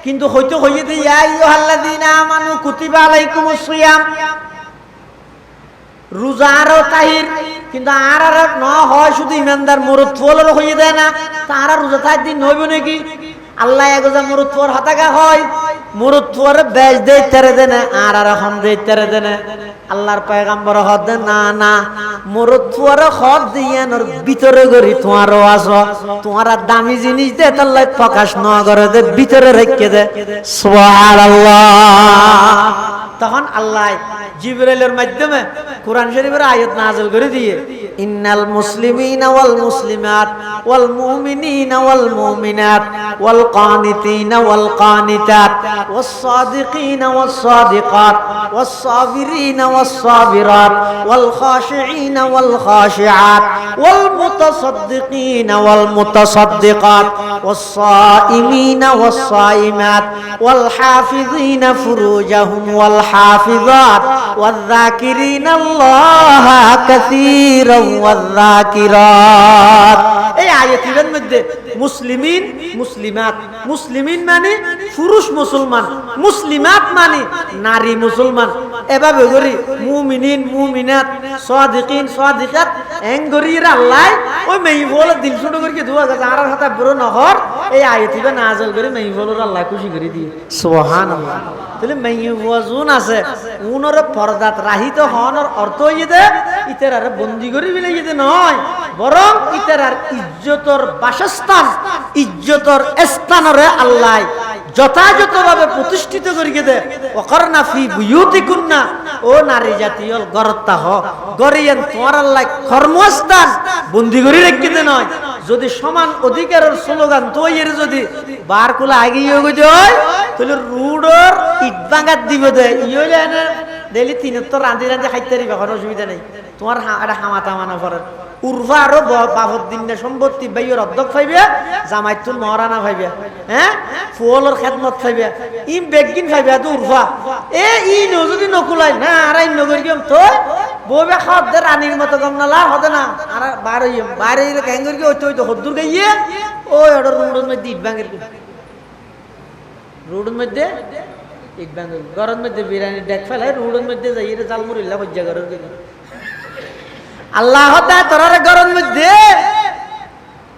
কিন্তু হইতো হইয়ে দে ইয়া আইয়ুহাল্লাযীনা আমানু কুতিবা আলাইকুমুস সিয়াম রোজা আরো তাহির কিন্তু আর না হয় শুধু ইমানদার মরুত ফলর হইয়ে দেয় না তারা রোজা তাই দিন হইব নাকি আল্লাহ এগোজা মরুত ফর হতাকা হয় মরুত ফর বেশ দেই তেরে দেনে আর এখন দেই তেরে দেনে আল্লাহর পয়গম্বর হদ না না মরুত ফর হদ দিয়ানোর ভিতরে গরি তোমারও আসো তোমারা দামি জিনিস দে আল্লাহ প্রকাশ না করে দে ভিতরে রেখে দে সুবহানাল্লাহ। তখন আল্লাহ জিবরাইলের মাধ্যমে কুরআন শরীফের আয়াত নাযিল করে দিয়ে ইন্নাল মুসলিমিনা ওয়াল মুসলিমাত ওয়াল মুমিনিনা ওয়াল মুমিনাত ওয়াল কানিতিনা ওয়াল কানিতাত ওয়াস সাদিকিনা ওয়াস সাদিকাত ওয়াস সাবিরিনা ওয়াস সাবিরাত ওয়াল খাশিঈনা ওয়াল খাশিআত ওয়াল মুতাসাদ্দিকিনা ওয়াল মুতাসাদ্দিকাত ওয়াস সাইমিনা ওয়াস সাইমাত ওয়াল হাফিযিনা ফুরুজাহুম ওয়াল হাফিযাত والذاكرين الله كثيرا والذاكرات। এই আয়াতের মধ্যে মুসলিমিন মুসলিমাত, মুসলিমিন মানে পুরুষ মুসলমান, মুসলিমাত মানে নারী মুসলমান, এভাবে করি মুমিনিন মুমিনাত সাদিকিন সাদিকাত এঙ্গরির আল্লাহ ওই মেয়ে বলে দিল ছোট করে দুয়া গেছে আর হাতে বড় নহর এই আয়াতিবা নাযিল করে মেয়ে বলর আল্লাহ খুশি করে দিয়ে সুবহানাল্লাহ। তাহলে মেয়ে ওয়াজুন আছে উনর পর্দাত রাহিত হনর অর্থ হইয়ে দে ইতার আর বন্দি করে বিলাই যেতে নয়, বরং ইতার আর ইজ্জতর বাসস্থান ইজ্জতর স্থানরে আল্লাহ যথাযথভাবে প্রতিষ্ঠিত করিয়ে দে। ওয়াকারনা ফি বুয়ুতিকুন্না ও নারী জাতীয় গরত্তা হ গরিয়েন তোমার আল্লাহ কর্মস্থান বন্দি করে রেখে দে নয়। যদি সমান অধিকারের স্লোগান তৈর যদি বারকুলা আগিয়ে গেছে হয় তাহলে রুডর ইট ভাঙাত দিব দে ইয়ে ডেলি তিনের তো রাঁধি রাঁধি খাইতে পারি কোনো অসুবিধা নেই। তোমার একটা হামাতা মানা করে উর্ফা আরো বাবর দিন সম্পত্তি বাইয়ের অর্ধক পাইবে জামাইতুল মহারানা পাইবে, হ্যাঁ ফুলের খেদমত পাইবে ই বেগিন পাইবে তো উর্ফা এ ই যদি নকুলাই না আর নগর গিয়ে তো বউবে খাওয়া দে রানীর মতো গম নালা হতে না আর বাইরে বাইরে ক্যাঙ্গর গিয়ে হইতে হইতো হদ্দুর গাইয়ে ওই অর্ডার রুডের মধ্যে ইট ভাঙের রুডের মধ্যে ইট ভাঙের গরমের মধ্যে বিরিয়ানি ডেক ফেলায় রুডের মধ্যে যাই জালমুরিল্লা হজ্জা করার আল্লাহ তোরার গরম মধ্যে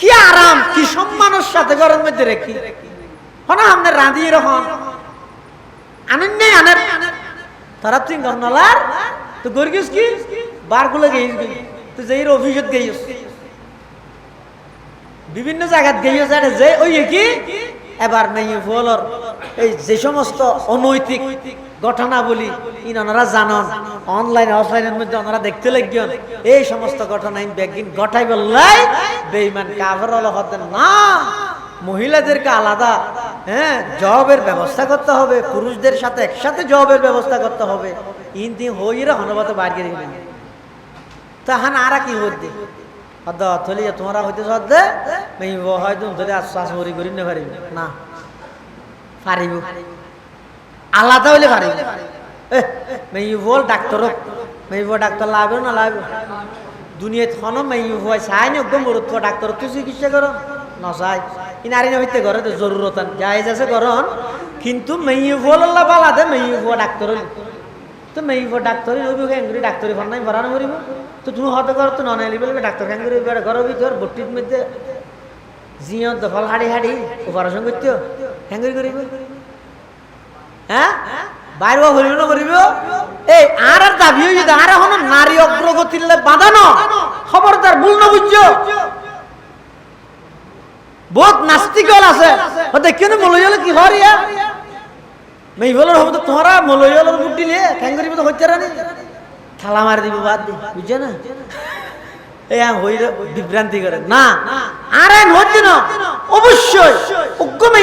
কি আরাম কি সম্মানের সাথে গরম মধ্যে রেখি হন আমরা রাঁধিয়ে রহন আনন্দ আনার তোরা তুই গরনালার তো গর্গিস কি বারগুলো গেইস তো যেই অফিসত গেইস বিভিন্ন জায়গাত গেইস যে ওই কি এবার নেই ফলর এই যে সমস্ত অনৈতিক ঘটনা বলি ইনারা জানন অনলাইন অফলাইনের মধ্যে ওনারা দেখতে লাগবেন এই সমস্ত ঘটনা বেগিন ঘটাই বললাই বেঈমান কাফের হতে না মহিলাদেরকে আলাদা হ্যাঁ জবের ব্যবস্থা করতে হবে, পুরুষদের সাথে একসাথে জবের ব্যবস্থা করতে হবে। ইনদি হইরে হনবত বাইরে দিবেন তাহান আর কি হইতে হদ থলিয়া তোমরা হইতে সদ্দে মেই হয়তো যদি আশ্বাস করি করি না পারিব না পারিব আলাদা হইলে পারিব মেই বল ডাক্তার মেই ডাক্তার লাগবে না লাগবে দুনিয়াত খন মেই হয় চাই নি একদম গুরুত্ব ডাক্তার তো চিকিৎসা করো না চাই ই নারী হইতে ঘরে জরুরত জায়েজ আছে করন কিন্তু মেই বল আল্লাহ বালা দে মেই ডাক্তার তো মেই ডাক্তারি হইব কেঙ্গুরি ডাক্তারি ফোন নাই ভরানো করিব তো তুমি হতে কর তো নন এলিবেল ডাক্তার কেঙ্গুরি ঘর ভিতর বটির মধ্যে জিও দফল হাড়ি হাড়ি অপারেশন করতে কেঙ্গুরি করিব হ্যাঁ বাইরে হইল না করিব এই আর দাবি হয়ে যদি আর এখন নারী অগ্রগতির বাঁধানো খবরদার ভুল না বুঝছো বহুত নাস্তিকল আছে দেখি না মলইল কি হরিয়া মেইবলের হবে তো তোমরা মলইলের বুট দিলে কেন করিব তো হচ্ছে না থালা মারি দিব বাদ দি বুঝছো না এই হই বিভ্রান্তি করে না আরে হচ্ছে না অবশ্যই উগ্গমে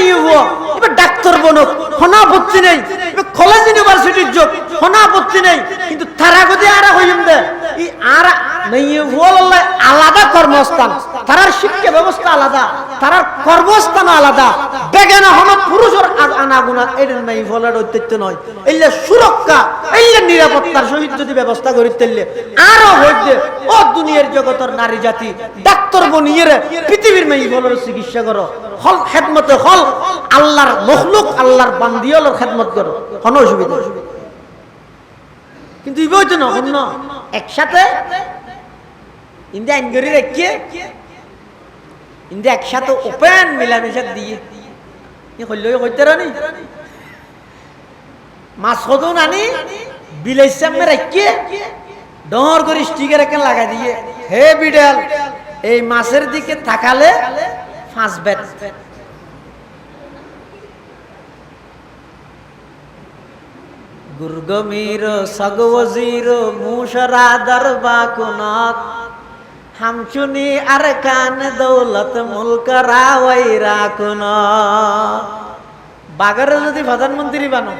এবার ডাক্তার বনক কোনো আপত্তি নেই কলেজ ইউনিভার্সিটির যোগ কোনো আপত্তি নেই কিন্তু তারা গতি আর হইম দে এই আর আলাদা কর্মস্থান তার শিক্ষা ব্যবস্থা আলাদা তার কর্মস্থান আলাদা বেগানা হন পুরুষের আনাগুনা এটা মেয়ে ফলের ঐতিহ্য নয় এইলে সুরক্ষা এইলে নিরাপত্তার সহিত যদি ব্যবস্থা করি তাইলে আরো হইতে ও দুনিয়ার জগতের নারী জাতি ডাক্তার বনিয়ে পৃথিবীর মেয়ে ফলের চিকিৎসা করো হল খেদমতে হল আল্লাহর মখলুক আল্লাহর বান্দিয়লের খেদমত করো কোনো অসুবিধা কিন্তু ইবই তো না অন্য একসাথে ইন্দা আইনগরি রেখে ইন্দা একসাথে ওপেন মিলামেশা দিয়ে হইলেও হইতে রানি মাছ হতো নানি বিলের সামনে রেখে ডর করে স্টিকার এখানে লাগাই দিয়ে হে বিড়াল এই মাছের দিকে তাকালে 5 বেত গুরগমির সগওজির মুশরা দরবা কুনাত হামচুনি আর কান দৌলত মুলক রাওয়াইরা কুনাত বাগারে যদি প্রধানমন্ত্রী বানো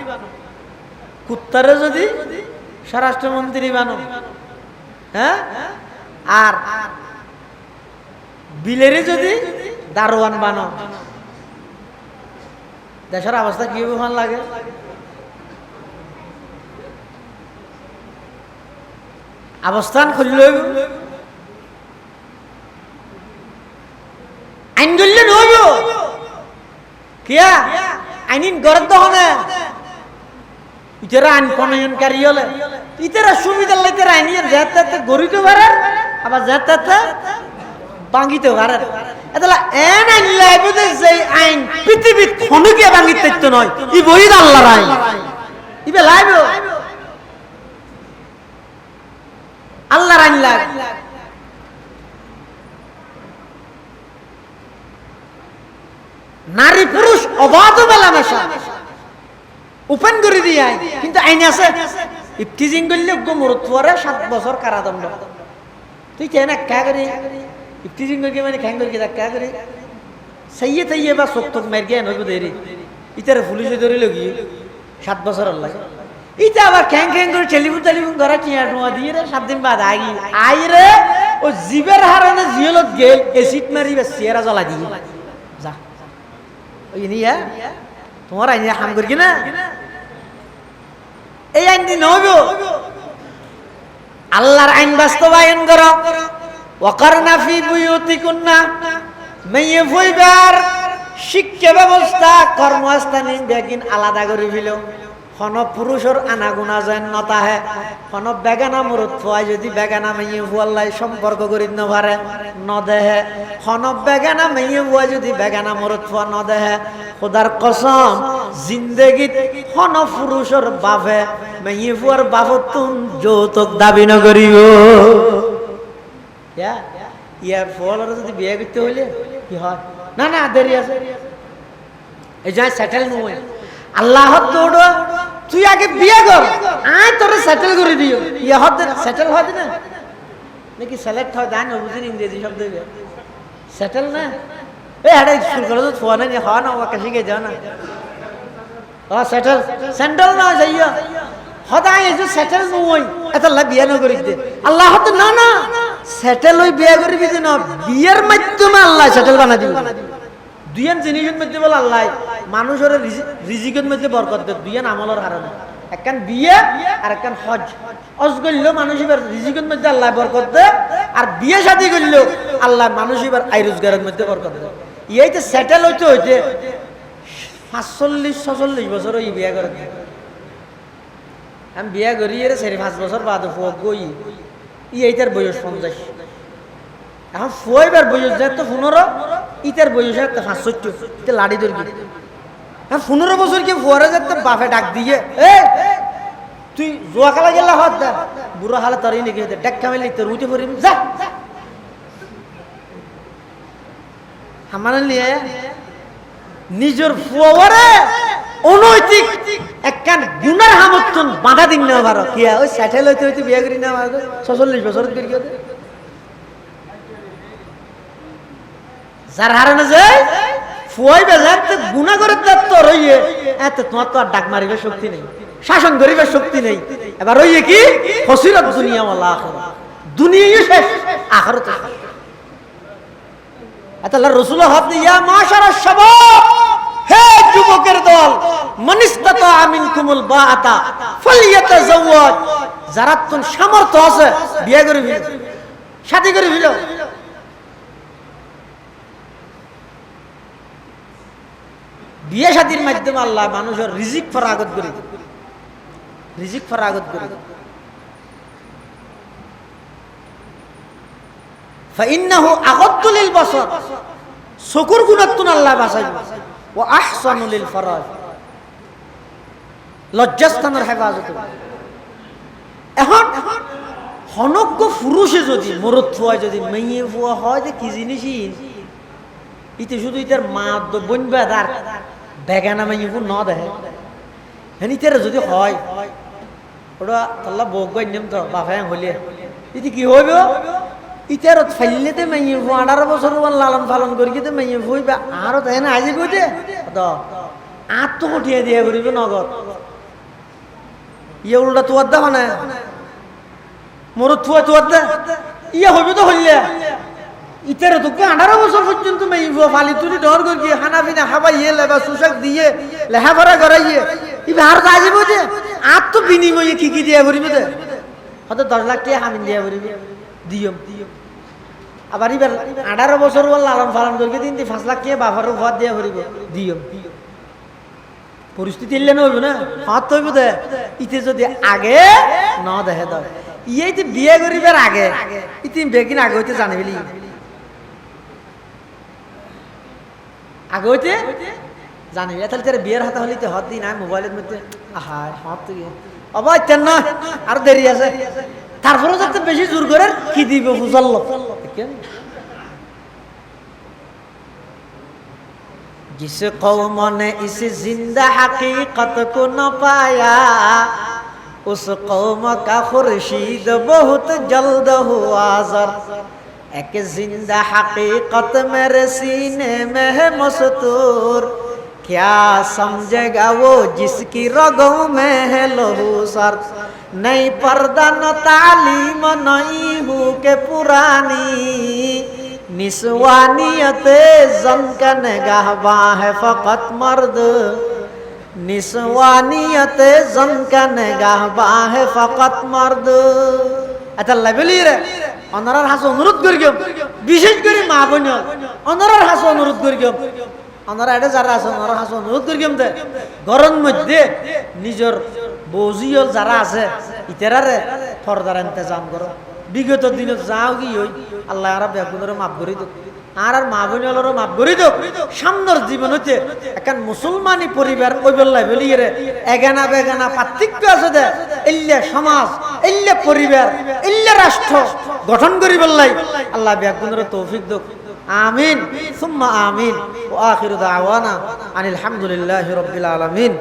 কুত্তারে যদি স্বরাষ্ট্রমন্ত্রী বানো হ্যাঁ আর বিলেরে যদি দারোয়ান বানো দেশের অবস্থা কি ভালো লাগে অবস্থান খুলল আইন করলে নইব কিয়া আইন গরত দহনে ইতারা আইন প্রণয়নকারী হলে ইতারা সুবিধা লাইতে আইনিয়ে যেতে গরিতে পারে আবার যেতে ভাঙিতে পারে এতলা এন আইন লাইবে যে আইন পৃথিবীর খনকে ভাঙিতে তো নয় ই বই আল্লাহর আইন ইবে লাইবে আল্লাহর আইন লাগ নারী পুরুষ অবাধ মেলামেশা ওপেন করে দিয়ে কিন্তু আইন আছে ইফতিজিং করলে মরুত্বরে 7 বছর কারাদণ্ড তুই কেন কা করি ইফতিজিং করি মানে খ্যাং করি কা করি সাইয়ে তাইয়ে বা চোখ তোক মার গিয়ে নইব দেরি ইতারে পুলিশে ধরে লগি 7 বছর লাগে ইটা আবার খ্যাং খ্যাং করে টেলিফোন ধরা চিয়া নোয়া দিয়ে 7 দিন বাদ আই রে ও জিবের হারনে জিয়লত গেল এসিড মারি বা সিয়ারা জ্বলা দিয়ে যা ওই নিয়া তোমার আইন হাম করি না এই আইন দি নইব আল্লাহর আইন বাস্তবায়ন করো ওয়াকারনা ফি বুয়ুতিকুন্না মেয়ে ফইবার শিক্ষা ব্যবস্থা কর্মস্থানে বেগিন আলাদা করে ফেল কোন পুরুষের আনাগুনা যেন নতাহে কোন বেগানা মরত হয় যদি বেগানা মেয়ে ফুয়াল্লাই সম্পর্ক করি নভারে নদেহে কোন বেগানা মেয়ে ফুয়া যদি বেগানা মরত ফুয়া নদেহে খোদার কসম জিন্দেগিত কোন পুরুষের বাপে মেয়ে ফুয়ার বাপতুন যৌতুক দাবি নকরিব ইয়ার ফলর যদি বিয়ে করতে হইলে কি হয় না না দেরি আছে এই যা সেটেল নয় আল্লাহ দৌড় তুই আগে বিয়ে কর আয় তোরে সেটেল করে দিও ইয়া হদ সেটেল হয় না নাকি সিলেক্ট হয় জানো বুঝিনি ইংরেজি শব্দ সেটেল না এই আরে স্কুল কলেজ ফোন না হয় না ওকে শিখে যাও না ও সেটেল সেন্ট্রাল না যাইয়া হদায় এই যে সেটেল নয় এত লাভ বিয়ে না করি দে আল্লাহ হদ না না সেটেল হই বিয়ে করবি না বিয়ের মাধ্যমে আল্লাহ সেটেল বানা দিবে দুইয়ান জিনিসের মধ্যে বলে আল্লাহ মানুষের রিজিকের মধ্যে বরকত দেয় দুইয়ান আমলের কারণে একখান বিয়ে আর একখান হজ হজ করল মানুষ এবার রিজিকের মধ্যে আল্লাহ বরকত দেয় আর বিয়ে শাদী করল আল্লাহ মানুষ এবার আয় রোজগারের মধ্যে বরকত দেয় এইতে সেটেল হইতে হইতে 45-46 বছর ওই বিয়ে করে আমি বিয়ে করি 4-5 বছর বাদ গই এইটার বয়স 50 এখন ফুয়াইবার বয়স যায় তো 15 ইটার বয়স 65 এটা লাড়ি দরকি 15 বছর কি ফুয়ারে যেতে বাপে ডাক দিয়ে তুই জোয়া খেলা গেলা হাত দে বুড়ো হালে তরি নাকি ডাক কামেলি তোর উঠে পড়িম যা আমার নিয়ে নিজের ফুয়ারে অনৈতিক একখান গুনার হামতন বাধা দিন না পারো কি ওই স্যাটেল হইতে হইতে বিয়ে করি না 46 বছর করি যার হারানো যায় ফুয়াই বেজার তো গুনাহ করে দত্ত রইয়ে এত তোমার তো আর ডাক মারিবার শক্তি নেই শাসন করিবার শক্তি নেই এবার রইয়ে কি ফসিলত দুনিয়া ওয়াল আখিরা দুনিয়াই শেষ আখিরাত আল্লাহ রাসূল হাত দিয়া মাশারাশ শাবাব হে যুবকের দল মানিস্তাতা মিনকুমুল বাআতা ফালইয়াতাজাওয়াজ যারা তোর সামর্থ্য আছে বিয়ে করে ফেলো শাদী করে ফেলো বিয়ে শাদীর মাধ্যমে আল্লাহ মানুষের রিজিক ফরাগত করে রিজিক ফরাগত করে ফাইন্নাহু আগাদ্দু লিল বাসার চকুর গুণাতুন আল্লাহ বাঁচাইব ওয়া আহসানু লিল ফারাজ লজ্জাস্থানের হেফাজত এখন হনজ্ঞ পুরুষে যদি মরদ ফুয়া যদি মেয়ে ফুয়া হয় যে কি জিনিসই ইতে শুধু ইতার মা বনবে তার বেগানা মেয়ে ফুল ন দেখে হ্যাঁ ইতার যদি হয় ওটা তাল্লা বক নিয়ম তো বাফায় হলিয়ে ইতি কি হইব ইতার ফাইলেতে মেয়ে ফু 18 বছর লালন পালন করি কিন্তু মেয়ে ফুইবা আরো তাই না আজি কইতে তো আত্মকঠিয়ে দিয়ে করিব নগদ ইয়ে উল্টা তোয়ার দা মানে মরদ থুয়া তোয়ার দা ইয়ে হইবে তো হইলে ইতারে তোকে 18 বছর পর্যন্ত মেয়ে ফালি তুলি ডর করি খানা পিনা খাবাইয়ে লেবা সুশাক দিয়ে লেখাপড়া করাইয়ে ইবে আর কাজ বুঝে আর তো বিনিময়ে কি কি দিয়া করিবে দে হয়তো 10 লাখ টাকা হামিন দিয়া করিবে দিয়ম আবার এবার 18 বছর লালন পালন করি দিন 5 লাখ টাকা বাবার ঘর দিয়া করিব দিয়ম পরিস্থিতি এলে না হইব না হাত হইব দে ইতে যদি আগে না দেখে দাও ইয়েতে বিয়ে করিবার আগে ইতি বেগিন আগে হইতে জানি বলি আগে হইতে জানি তাহলে তার বিয়ের হাতে হলে হাত দিই না মোবাইলের মধ্যে আহা হাত তো অবাই তেন না আর দেরি আছে তারপরে যাতে বেশি জোর করে কি দিব বুঝাল जिस कौम ने इस जिंदा हकीकत को न पाया उस कौम का खुर्शीद बहुत जल्द हुआ जर एक जिंदा हकीकत मेरे सीने में है मस्तूर क्या समझेगा वो जिसकी रगों में है लहू सर नहीं पर्दा न तालीम नहीं हूँ के पुरानी निस्वानियत जन का निगाहबां है फकत मर्द निस्वानियत जन का निगाहबां है फकत मर्द अच्छा लेवली रे অনারার হাসে অনুরোধ করিম বিশেষ করে মা বোন অনারার হাসে অনুরোধ করিম অনারা এটা যারা আছে অনারার হাসে অনুরোধ করিম দে গরম মধ্যে নিজের বৌজিয়ল যারা আছে ইতারারে ফরদার ইন্তজাম করো বিগত দিনে যাও কি হই আল্লাহ আর বেগুনের মাফ করে দিও আর মা বোনেরও মাফ করে দিও সামনের জীবন হইতে একখান মুসলমানি পরিবার ওই বললাই বলিয়ে রে এগানা বেগানা পার্থক্য আছে দে ইল্লা সমাজ ইল্লা পরিবার ইল্লা রাষ্ট্র গঠন করি বললাই আল্লাহ বেগুনের তৌফিক দাও আমিন সুম্মা আমিন ওয়া আখিরু দাওয়ানা আনিল হামদুলিল্লাহি রাব্বিল আলামিন।